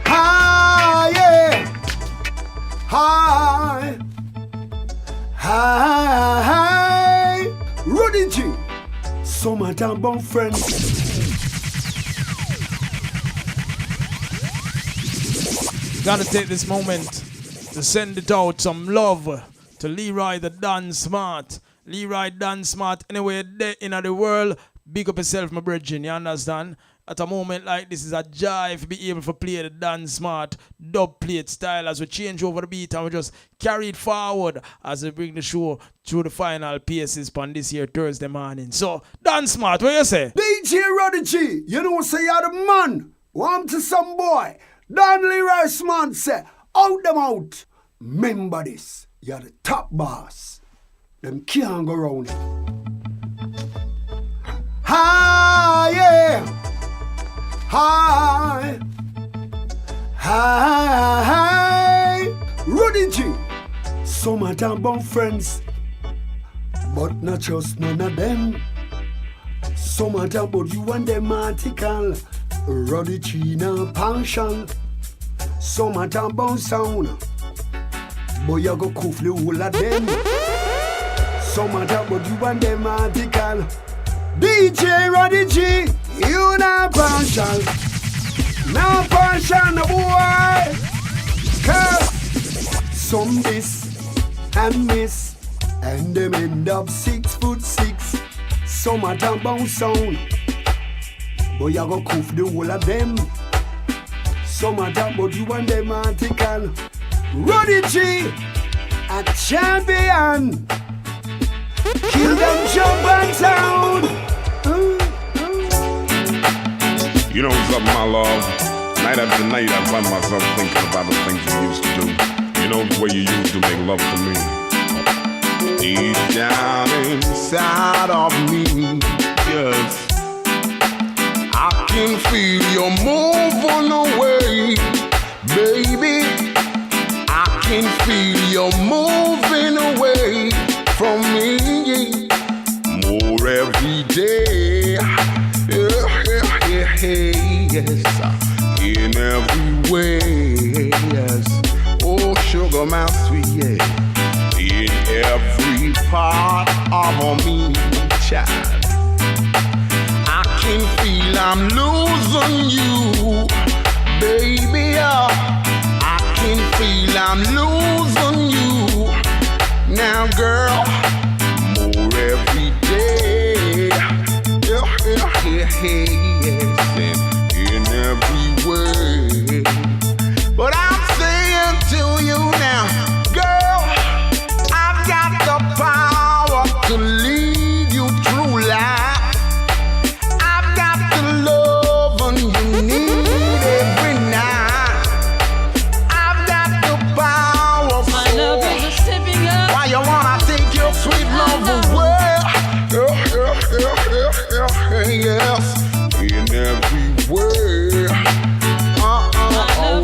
Hi, yeah. Hi. Hi. Rudy G. Summertime bon friends. Gotta take this moment to send it out some love to Leroy the Don Smart. Leroy Dan Smart, anywhere there in the world, big up yourself, my brethren, you understand? At a moment like this is a joy if be able to play the Dan Smart dub plate style as we change over the beat and we just carry it forward as we bring the show through the final paces on this here Thursday morning. So, Dan Smart, what you say? DJ Roddy G, you know say you're the man. Warm to some boy. Dan Leroy Smart say, out them out. Remember this, you're the top boss. Them can't go round it. Hi, yeah. Hi, hi, Roddy G. Some of them born friends, but not just none of them. Some of them but you and them article. Roddy G no passion. Some of them born sound, but you go cuff the whole of them. Some of them but you and them article. DJ Roddy G, you not partial. No partial, no boy. Cause some this and miss, and them end up 6'6". Some of them bounce sound, but you go cuff the whole of them. Some of them, but you and them article. Roddy G, a champion. Kill them, jump and sound. You know something, my love? Night after night, I find myself thinking about the things you used to do. You know the way you used to make love to me. Deep down inside of me, yes, I can feel you moving away, baby. I can feel you moving away from me more every day. Yes, in every way, yes. Oh, sugar, my sweet, yeah. In every part of me, child. I can feel I'm losing you, baby. I can feel I'm losing you now, girl. More every day. Yes, in every way. But I'm saying to you now, girl, I've got the power to lead you through life. I've got the love and you need every night. I've got the power. My love is stepping up. Why you wanna take your sweet love away? Yes, in every way. Oh, girl,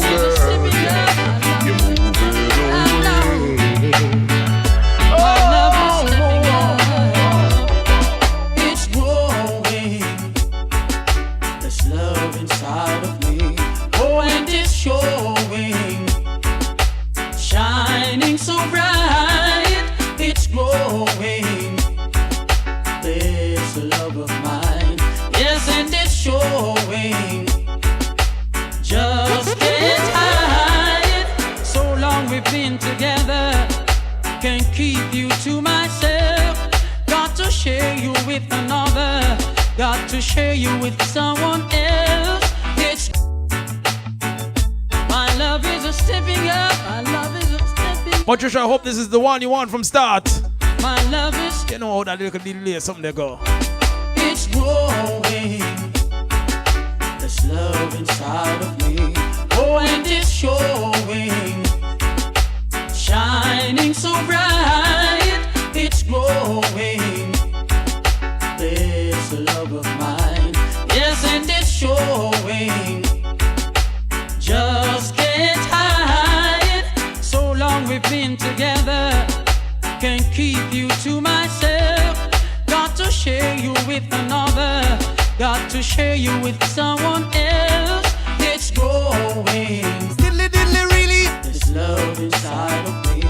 you're moving away. It's growing. There's love inside of me. Oh, and it's showing. Shining so bright. It's growing. There's a love of mine. Yes, and it's showing. Just can't hide. So long we've been together. Can't keep you to myself. Got to share you with another. Got to share you with someone else. It's my love is a stepping up. My love is a stepping up. Patricia, I hope this is the one you want from start. My love is. You know how that little delay, something they go. It's growing. There's love inside of me. Oh, and it's showing. Shining so bright. It's growing. There's a love of mine. Yes, and it's showing. Just can't hide. So long we've been together. Can't keep you to myself. Got to share you with another. Got to share you with someone else. It's growing. Diddly diddly really. There's love inside of me.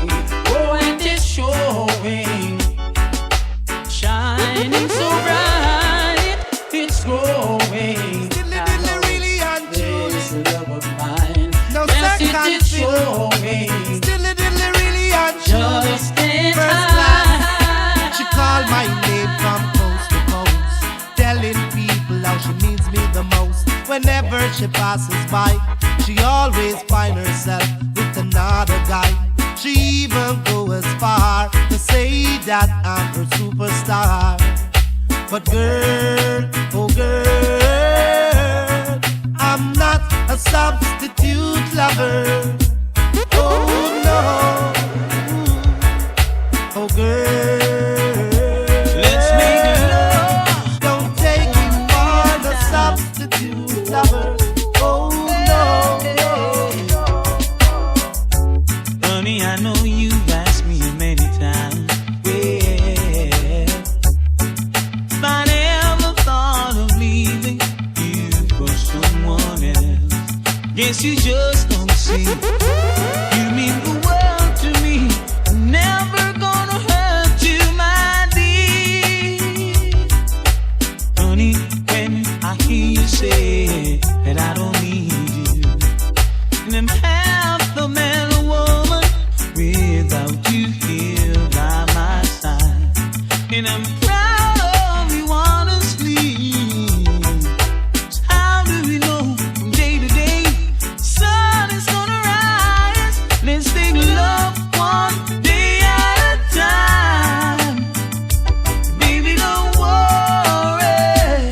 Oh, and it's showing. Shining so bright. It's growing. Diddly diddly really and true. There's a love of mine. No yes, second it is showing. Diddly diddly really and true. Just can't hide. Chicago. she passes by, she always finds herself with another guy. She even goes as far to say that I'm her superstar. But girl, oh girl, I'm not a substitute lover. Oh no, oh girl, let's make love. Don't take me for the substitute lover. Oh no, honey, I know you've asked me many times. Yeah, if I never thought of leaving you for someone else. Guess you just don't see. You mean the world to me. Never gonna hurt you, my dear. Honey, when I hear you say that I don't need you, and I'm half the man or woman without you here by my side, and I'm proud of you honestly. So how do we know from day to day sun is gonna rise? Let's take love one day at a time. Baby, don't worry,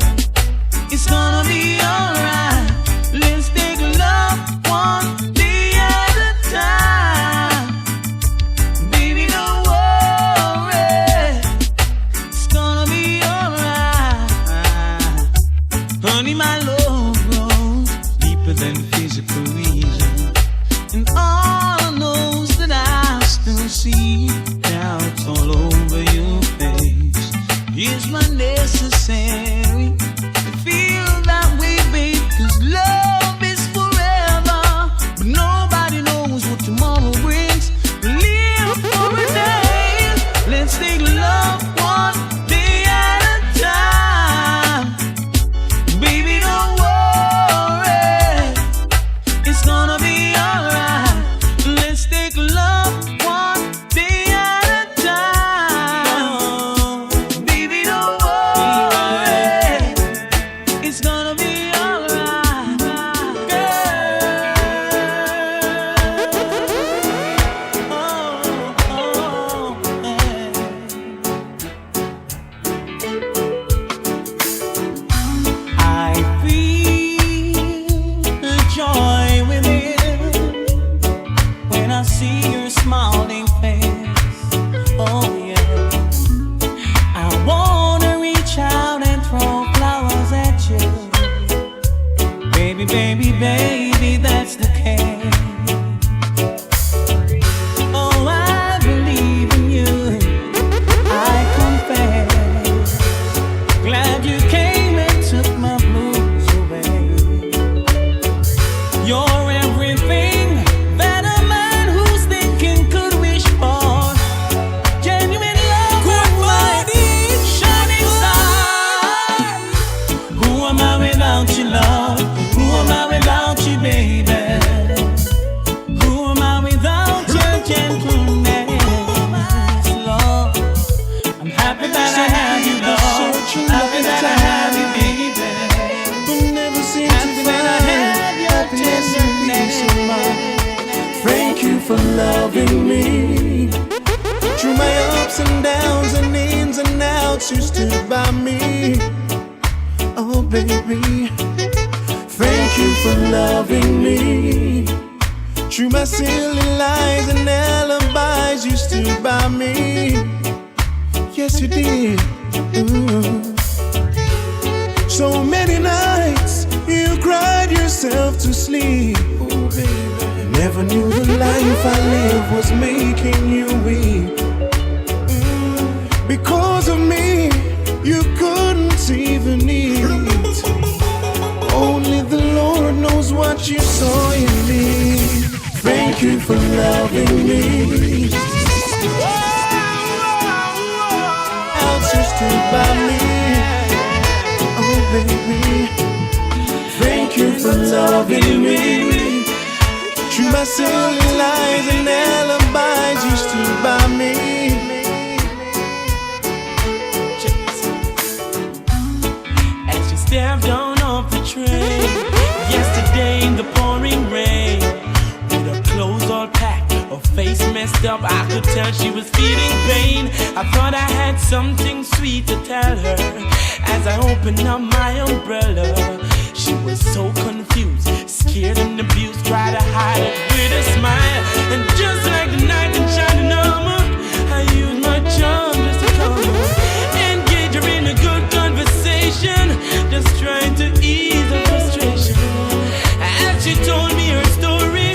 it's gonna be alright. Let's take love one day at a time. Baby, don't worry, it's gonna be alright. Honey, my love grows deeper than physical reason, and all knows that I still see doubts all over your face. Is my necessary to feel that way, babe? 'Cause love is forever, but nobody knows what tomorrow brings. Live for a day. Let's take love one day at a time. Baby, don't worry, it's gonna be alright. Let's take love one day at a time. Baby, don't worry, it's gonna be alright. I feel the joy within when I see your smiling face. Oh yeah, I wanna reach out and throw flowers at you. Baby, baby, baby, that's the case. Oh, I believe in you, I confess. Glad you came and took my blues away. You're everything that a man who's thinking could wish for. Genuine love, good body, shining star. Who am I without you, love? Who am I without you, baby? Who am I without your gentleness, Lord? I'm happy that I have you, Lord. Happy that I have you, baby. Never seem Happy that I have your tenderness. Thank you for loving me. Through my ups and downs and ins and outs, you stood by me. Oh, baby. Thank you for loving me. Through my silly lies and alibis, you stood by me. Yes, you did. Ooh. So many nights you cried yourself to sleep. Oh, baby. Never knew the life I lived was making you weep. Because of me, you couldn't even eat. Only the Lord knows what you saw in me. Thank you for loving me. Else you stood by me. Oh, baby. Thank you for loving me. Through my silly lies and alibis, you stood by me. As you stepped on off the train, yesterday her she was feeling pain. I thought I had something sweet to tell her. As I opened up my umbrella, she was so confused, scared and abused, tried to hide it with a smile. And just like the night in shining armor, I used my charm just to calm her, engage her in a good conversation, just trying to ease her frustration. As she told me her story,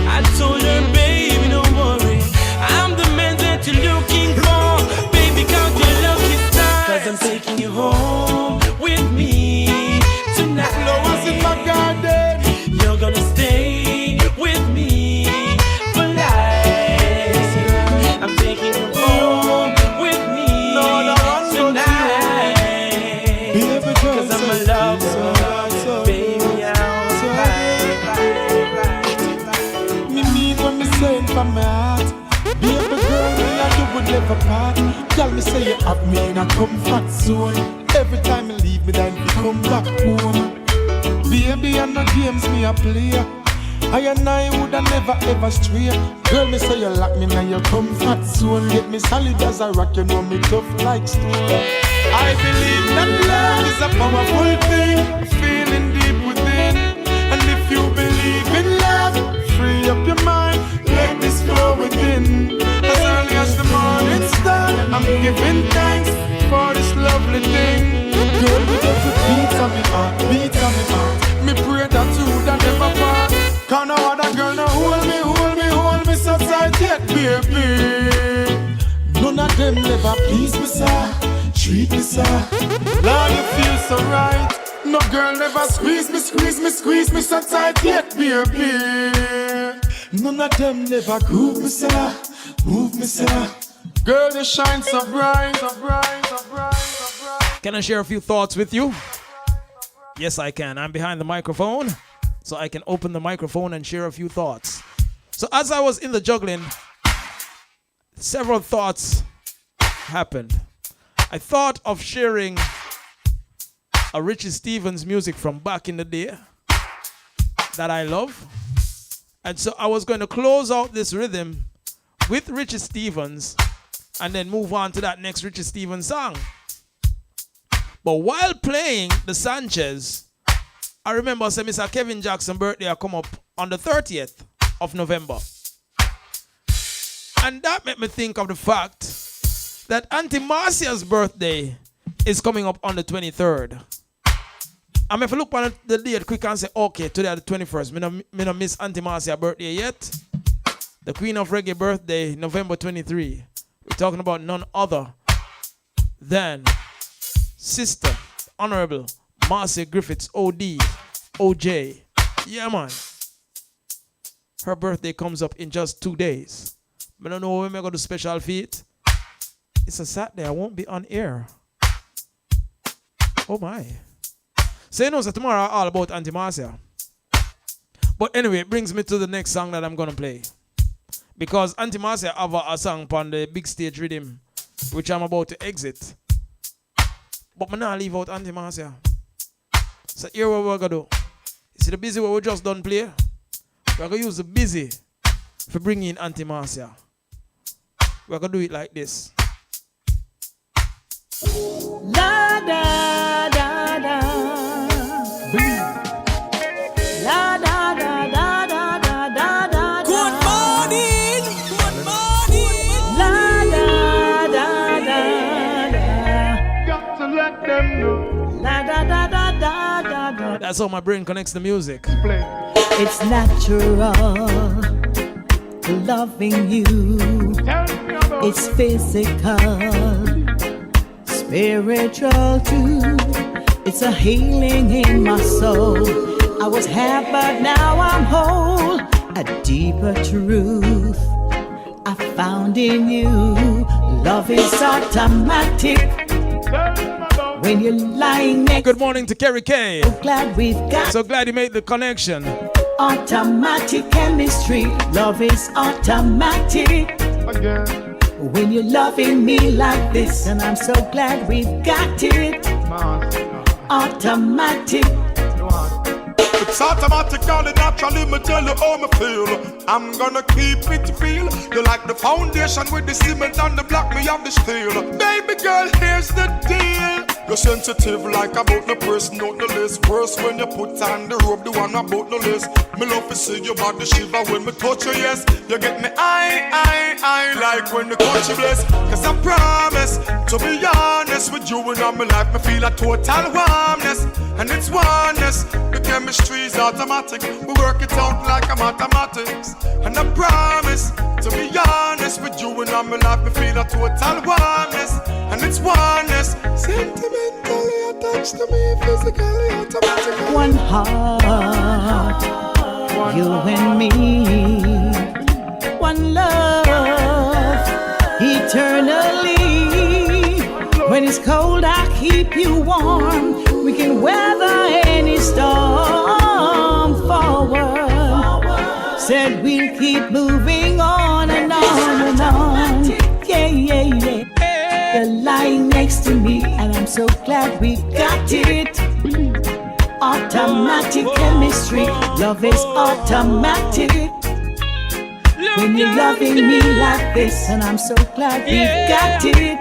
I told her, baby, don't worry, I'm the man that you're looking for. Baby, count your lucky stars, 'cause I'm taking you home with me tonight. Flowers in my garden. You're gonna stay with me for life. I'm taking you home with me tonight. Baby, 'cause I'm a lover, baby, me mean when me say it from my heart. Baby girl, me and you would never part. Tell me say you have me in a comfort zone. Every time you leave me, then you come back home. Baby, and no games me a play. I and I woulda never ever stray. Girl, me say you lock me in your comfort zone. Get me solid as a rock, you know me tough like stone. I believe that love is a powerful thing, feeling deep within. And if you believe in love, free up your mind, let this flow within. As early as the morning star, I'm giving thanks for this lovely thing. Girl, with every beat of me heart, beat of me heart, me pray that you would never part. Can't no other girl no hold me so tight yet, baby. None of them never please me, sir. Treat me, sir. Lord, you feel so right. No girl never squeeze me so tight yet, baby. None of them never groove me, sir. Move me, sir. Girl, you shine so bright, so bright, so bright, so bright. Can I share a few thoughts with you? Yes, I can. I'm behind the microphone, so I can open the microphone and share a few thoughts. So as I was in the juggling, several thoughts happened. I thought of sharing a Richie Stephens music from back in the day that I love. And so I was going to close out this rhythm with Richie Stephens and then move on to that next Richie Stephens song. But while playing the Sanchez, I remember Mr. Kevin Jackson's birthday come up on the 30th of November. And that made me think of the fact that Auntie Marcia's birthday is coming up on the 23rd. And if I look on the date quick and say, okay, today is the 21st, me no miss Auntie Marcia's birthday yet. The Queen of Reggae birthday, November 23. We're talking about none other than Sister Honorable Marcia Griffiths, OD, OJ. Yeah, man. Her birthday comes up in just 2 days. I don't know when we're going to do special feat. It's a Saturday. I won't be on air. Oh, my. So you know, so tomorrow all about Auntie Marcia. But anyway, it brings me to the next song that I'm going to play. Because Auntie Marcia have a song on the big stage rhythm, which I'm about to exit. But I'm not leave out Auntie Marcia. So here what we're going to do. You see the busy what we just done play? We're going to use the busy for bringing in Auntie Marcia. We're going to do it like this. La da da da. La da da da da da da da. Good morning. Good morning. La da da da da. Got to let them know. La da da da da da da. That's how my brain connects the music. It's natural loving you. It's physical, spiritual too. It's a healing in my soul. I was half, but now I'm whole. A deeper truth I found in you. Love is automatic. When you're lying next. Good morning to Kerry K. So glad we've got. So glad you made the connection. Automatic chemistry. Love is automatic. Again. When you're loving me like this, and I'm so glad we've got it. Automatic. It's automatically, naturally, me tell you how me feel. I'm gonna keep it real. You like the foundation with the cement and the block, me have the steel. Baby girl, here's the deal. You're sensitive like about the person out the list. Worse when you put on the rope, the one about the list. Me love to see your body shiver when me touch you, yes. You get me I like when the country bless. Cause I promise to be honest with you and all my life, me feel a total warmness. And it's oneness. The chemistry's automatic. We work it out like a mathematics. And I promise to be honest with you and all my life, me feel a total warmness. And it's oneness. Sentimentally attached to me, physically automatic. One heart, you and me. One love, eternally. When it's cold, I keep you warm. We can weather any storm forward. Said we'll keep moving on and on and on. Yeah, yeah, yeah. You're lying next to me, and I'm so glad we got it. Automatic chemistry, love is automatic. When you're loving me like this, and I'm so glad we got it.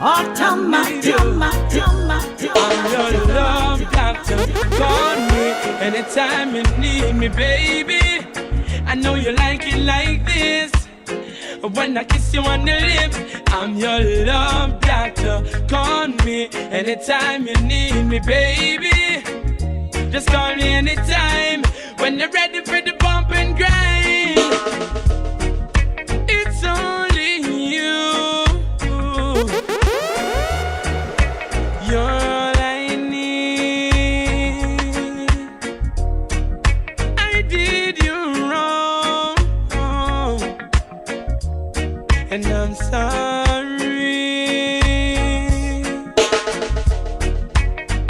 Automatic. I'm your love doctor. Call me anytime you need me, baby. I know you like it like this. When I kiss you on the lips, I'm your love doctor. Call me anytime you need me, baby. Just call me anytime when you're ready for the bump and grind. It's only you. You're all I need. I did you wrong, and I'm sorry.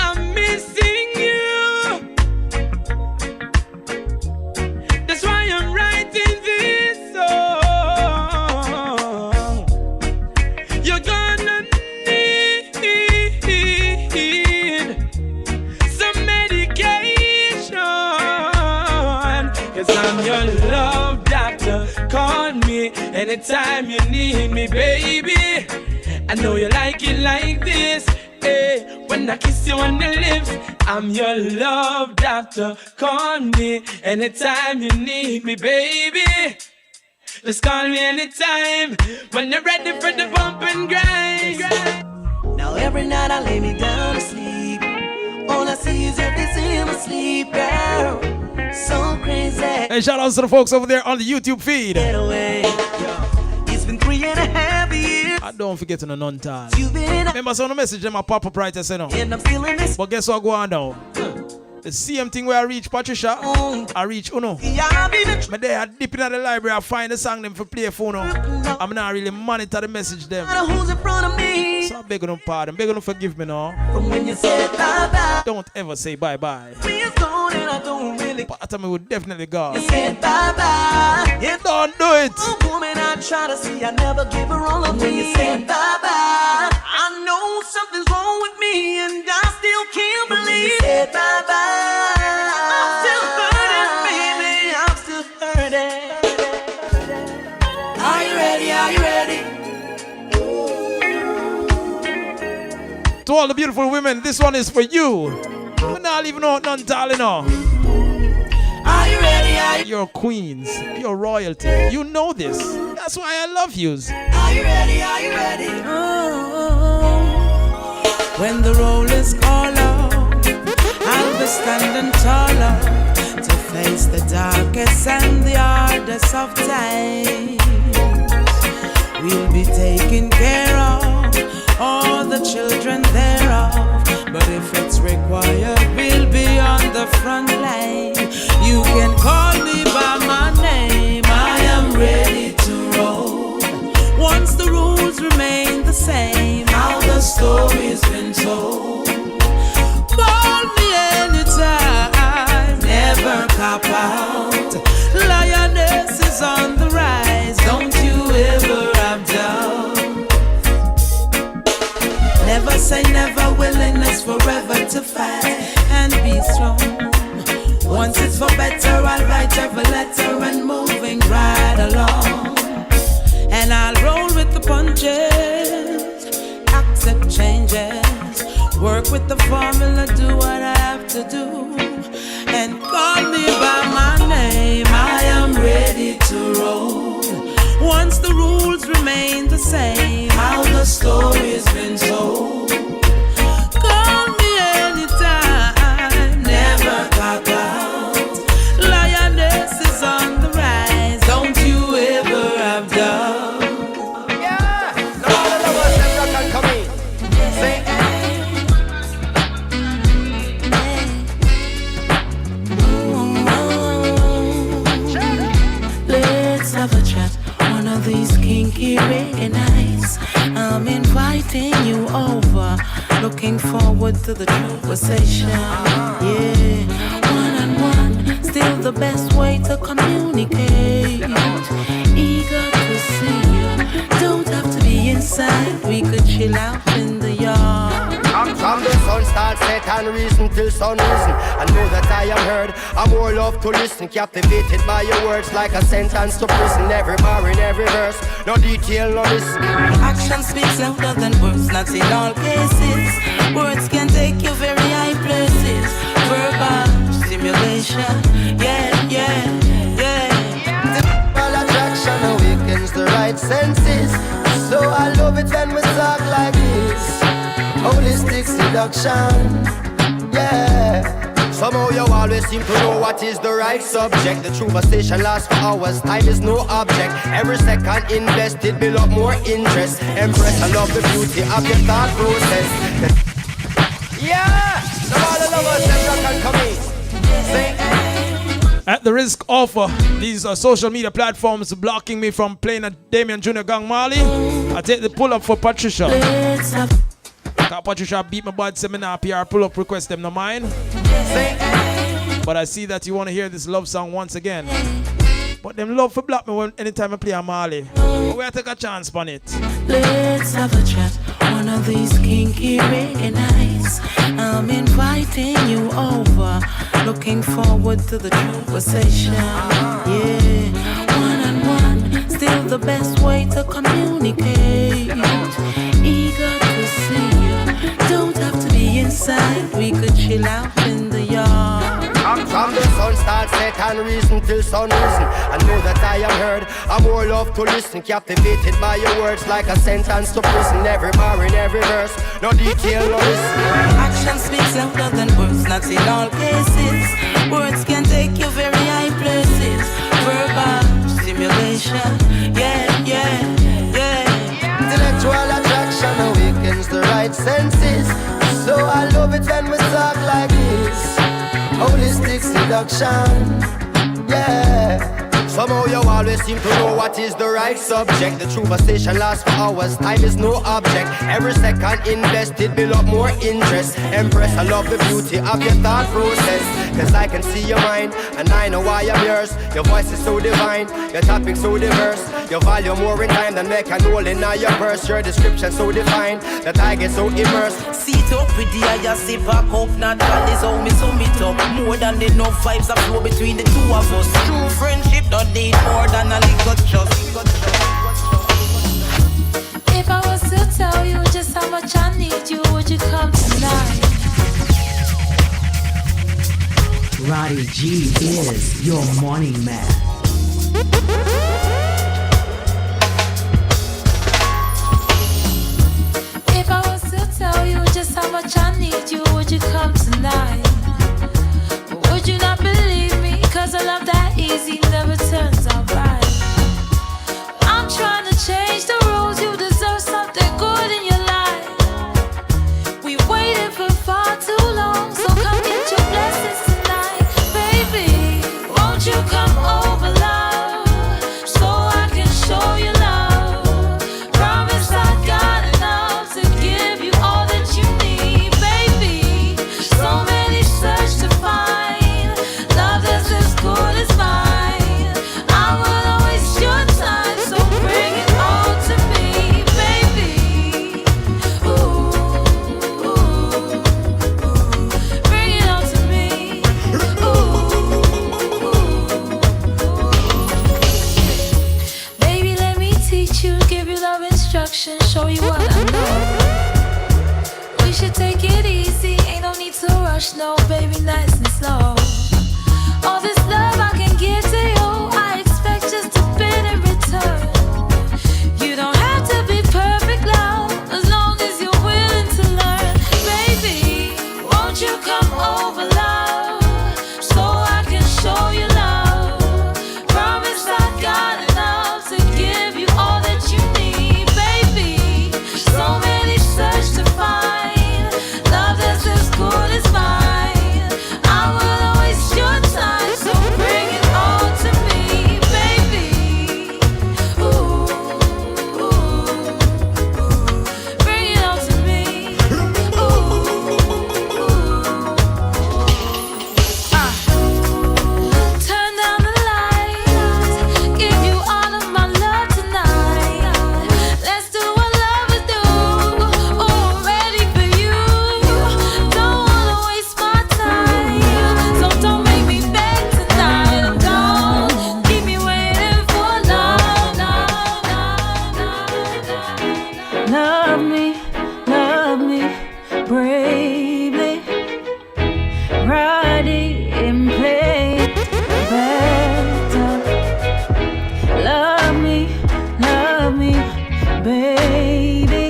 I'm missing you. That's why I'm writing this song. You're gonna need some medication, 'cause I'm your love doctor. Call me anytime you need me, baby. I know you like it like this. Hey, when I kiss you on the lips, I'm your love doctor. Call me anytime you need me, baby. Just call me anytime when you're ready for the bump and grind. Now every night I lay me down to sleep. All I see is everything in my sleep, girl. So crazy. Hey, shout out to the folks over there on the YouTube feed. Get away. It's been 3.5 years. I don't forget to the non-time. Remember, so the message in my pop-up right I said no. And I'm feeling this. But guess what go on now? The same thing where I reach Patricia, I reach Uno. But there I dip in the library, I find the song them for play for Uno. I'm not really monitor the message them. Who's in front of me? So I'm begging them pardon, begging them forgive me now. From when you said bye-bye. Don't ever say bye-bye. Please gone and I don't really. But I tell me would definitely go. You said bye-bye. Yeah. Don't do it. A woman I try to see, I never give her all of me. When you said bye-bye, I know something's wrong with me and I still can't believe. When you said bye-bye, I'm still hurting, baby. I'm still hurting. Are you ready? Are you ready? To all the beautiful women, this one is for you. We're not leaving out none, darling. No. Are you ready? Are you You're queens. You're royalty. You know this. That's why I love yous. Are you ready? Are you ready? Oh, when the rollers call out, I'll be standing taller to face the darkest and the hardest of times. We'll be taking care of all the children thereof. But if it's required, we'll be on the front line. You can call me by my name. I am ready to roll. Once the rules remain the same, how the story's been told. Call me anytime, never cop out. Lioness is on the rise, don't you ever have doubt. Never say never, willingness forever to fight and be strong. Once it's for better, I'll write every letter and moving right along. And I'll roll with the punches, accept changes, work with the formula, do what I have to do. And call me by my name, I am ready to roll. Once the rules remain the same, how the story's been told. Call me anytime, never cock out. Lioness is on the rise, don't you ever have doubt. Yeah, no matter the worst that can come in. Say, let's have a chat. One of these kinky reggae nights, I'm inviting you over. Looking forward to the conversation. Yeah, one-on-one, still the best way to communicate. Eager to see you, don't have to be inside. We could chill out in the yard. from the sun starts set and reason till sun risen. I know that I am heard, I more love to listen. Captivated by your words like a sentence to prison. Every bar in every verse, no detail, no listen. Action speaks louder than words, not in all cases. Words can take you very high places. Verbal stimulation, yeah, yeah, yeah. All attraction awakens the right senses. So I love it when we talk like this. Holistic seduction, yeah. Somehow you always seem to know what is the right subject. The true conversation lasts for hours, time is no object. Every second invested build up more interest. Empress, I love the beauty of your thought process. Yeah, some of the lovers that can come in. Sing. At the risk of these social media platforms blocking me from playing a Damien Jr. Gang Marley, I take the pull up for Patricia. Patricia beat my bud seminar PR pull up request them no mind. But I see that you want to hear this love song once again. But them love for block me when anytime I play a Marley. But we'll take a chance on it. Let's have a chat, one of these kinky reggae nights. I'm inviting you over, looking forward to the conversation. Yeah, one-on-one, still the best way to communicate. Eager to see you, don't have to be inside. We could chill out in the yard. From the sun starts set and reason till sun risen. I know that I am heard, I more love to listen. Captivated by your words like a sentence to prison. Every bar in every verse, no detail, no listen. Action speaks louder than words, not in all cases. Words can take you very high places. Verbal stimulation, yeah, yeah, yeah. Intellectual attraction awakens the right senses. So I love it when we talk like this. Holistic seduction, yeah. Somehow you always seem to know what is the right subject. The true conversation lasts for hours, time is no object. Every second invested build up more interest. Empress, I love the beauty of your thought process. Cause I can see your mind, and I know why I'm yours. Your voice is so divine, your topic so diverse. Your value more in time than make a hole in your purse. Your description so defined, that I get so immersed. Sit up with the eye, sip a cup, not all is how me sum it up. More than enough vibes that flow between the two of us. True friendship don't need more than a little trust. If I was to tell you just how much I need you, would you come tonight? Roddy G is your morning man. If I was to tell you just how much I need you, would you come tonight? But would you not believe me? Cause a love that easy never turns out right. I'm trying to change the rules, you deserve something good in your life. We waited for far too long, so come get your blessings tonight. Baby, won't you come over, love, so I can show you love. Promise I got enough to give you all that you need, baby. So many should take it easy. Ain't no need to rush, no, baby, nice and slow. All this love I can give to you, I expect just a bit in return. You don't have to be perfect, love, as long as you're willing to learn. Baby, won't you come over, love, so I can show you love. Promise I got enough to give you all that you need, baby. So many search to find love that's as good as mine. I will waste your time, so bring it all to me, baby. Ooh, bring it all to me. Turn down the lights, give you all of my love tonight. Let's do what lovers do. Oh, I'm ready for you. Don't wanna waste my time, so don't make me beg tonight. I'm gone, keep me waiting for love. Love me bravely, ready and play better. Love me, baby.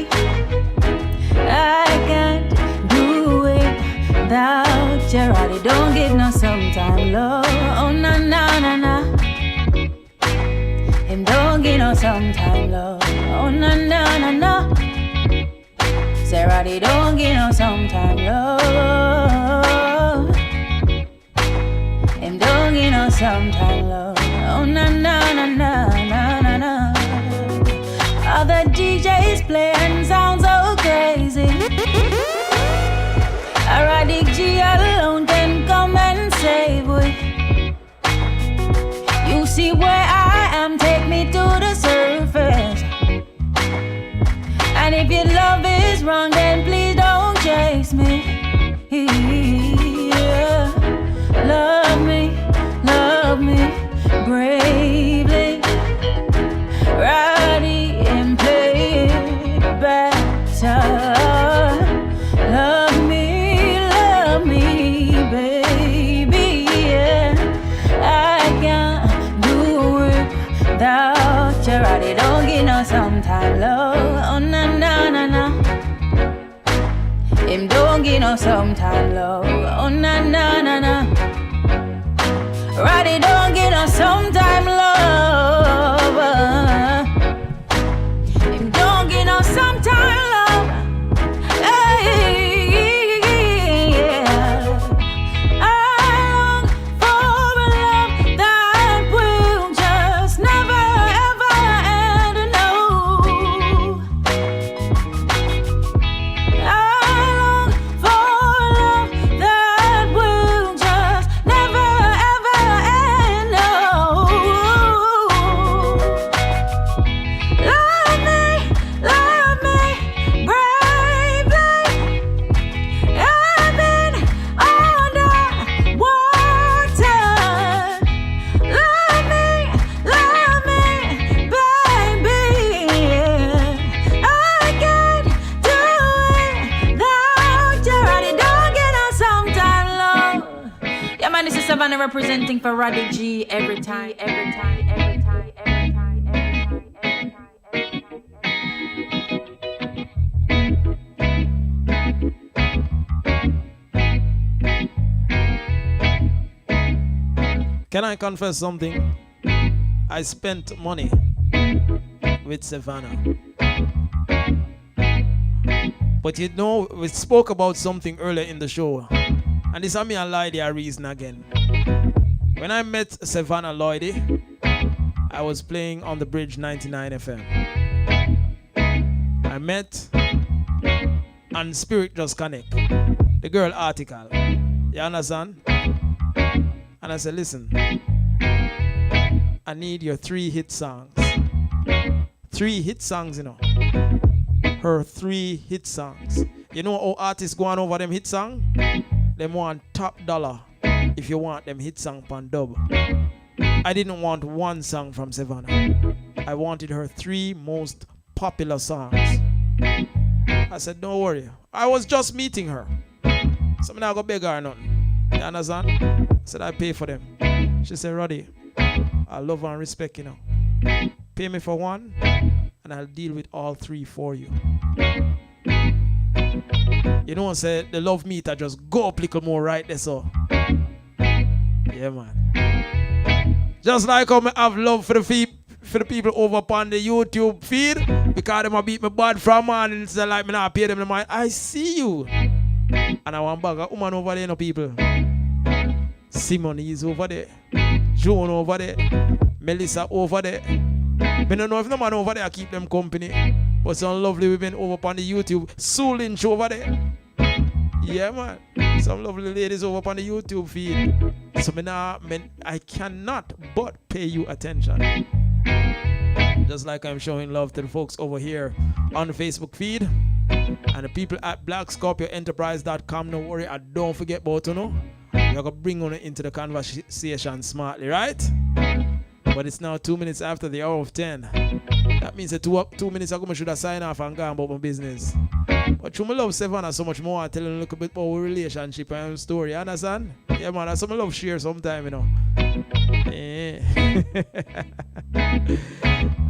I can't do it without you. Roddy, don't give no sometime love. Oh, na na na na. And don't give no sometime love. Oh, na na na na. Say, Roddy, don't give no sometime love. And don't give no sometime love. Oh, na na na na na na na. All the DJs playing sounds so crazy. Roddy G alone can come and save me. You see where I am, take me to the surface. And if your love is wrong, then please don't chase me. Yeah. Love me bravely, ready and play it better. Love me, baby. Yeah. I can't do it without you. Roddy, don't give no sometime love. Oh, na na na na. Him don't give no sometime love. Oh, na na na na. Roddy, don't give no sometime love. Him don't give no sometime love. Hey, yeah. I long for a love that will just never ever end. No, I long for a love that will just never ever end. No, love me bravely. I've been underwater. Love me, baby. I can't do it without you. Roddy, don't get on sometime love. Yeah, man, this is Savannah representing for Roddy G every time. Can I confess something? I spent money with Savannah. But you know, we spoke about something earlier in the show. And this is me and Lloydie a reason again. When I met Savannah Lloydie, I was playing on the Bridge 99 FM. I met and Spirit just connect. The girl Article. You understand? And I said, listen, I need your 3 hit songs. 3 hit songs, you know. Her 3 hit songs. You know how artists go on over them hit songs? Them want top dollar if you want them hit song on dub. I didn't want one song from Savannah. I wanted her 3 most popular songs. I said, don't worry. I was just meeting her. So I'm not going to beg her or nothing. You understand? I said, I pay for them. She said, Roddy, I love and respect, you know. Pay me for one, and I'll deal with all three for you. You know what I'm saying? The love meter just go up a little more right there, so. Yeah, man. Just like how I have love for the people over upon the YouTube feed, because them a beat me bad from morning, and like me not pay them the money. I see you. And I want bag a woman over there, no people. Simon is over there. Joan over there. Melissa over there. I don't know if no man over there keep them company. But some lovely women over upon the YouTube. Sue Lynch over there. Yeah, man. Some lovely ladies over upon the YouTube feed. So I cannot but pay you attention. Just like I'm showing love to the folks over here on the Facebook feed. And the people at BlackScorpioEnterprise.com. Don't worry, I don't forget about you know. You're going to bring on into the conversation smartly, right? But it's now 2 minutes after the hour of 10. That means that 2 minutes ago I should have signed off and gone about my business. But through my love Savannah so much more, I tell you a little bit about our relationship and story, you understand? Yeah, man, that's some love share sometime, you know. Yeah.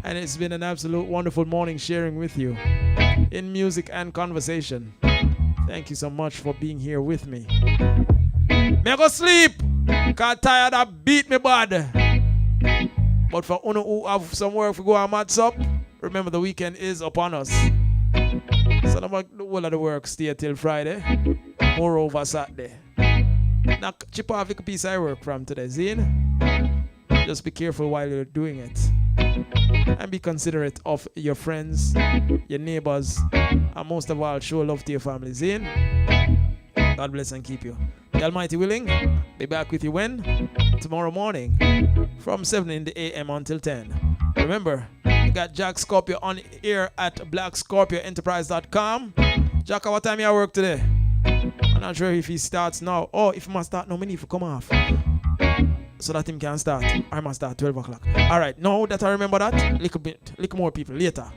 And it's been an absolute wonderful morning sharing with you in music and conversation. Thank you so much for being here with me. Me go sleep, cause tired of beat me bad. But for uno who have some work to go and match up, remember the weekend is upon us. So I'm the whole of the work stay till Friday, moreover Saturday. Now chip off a piece of work from today, Zine. Just be careful while you're doing it. And be considerate of your friends, your neighbors, and most of all, show love to your family, Zine. God bless and keep you. The Almighty willing, be back with you when? Tomorrow morning from 7 in the a.m. until 10. Remember, you got Jack Scorpio on air at BlackScorpioEnterprise.com. Jack, what time you work today? I'm not sure if he starts now. Oh, if he must start now, we need to come off. So that him can start. I must start 12 o'clock. Alright, now that I remember that, little more people later.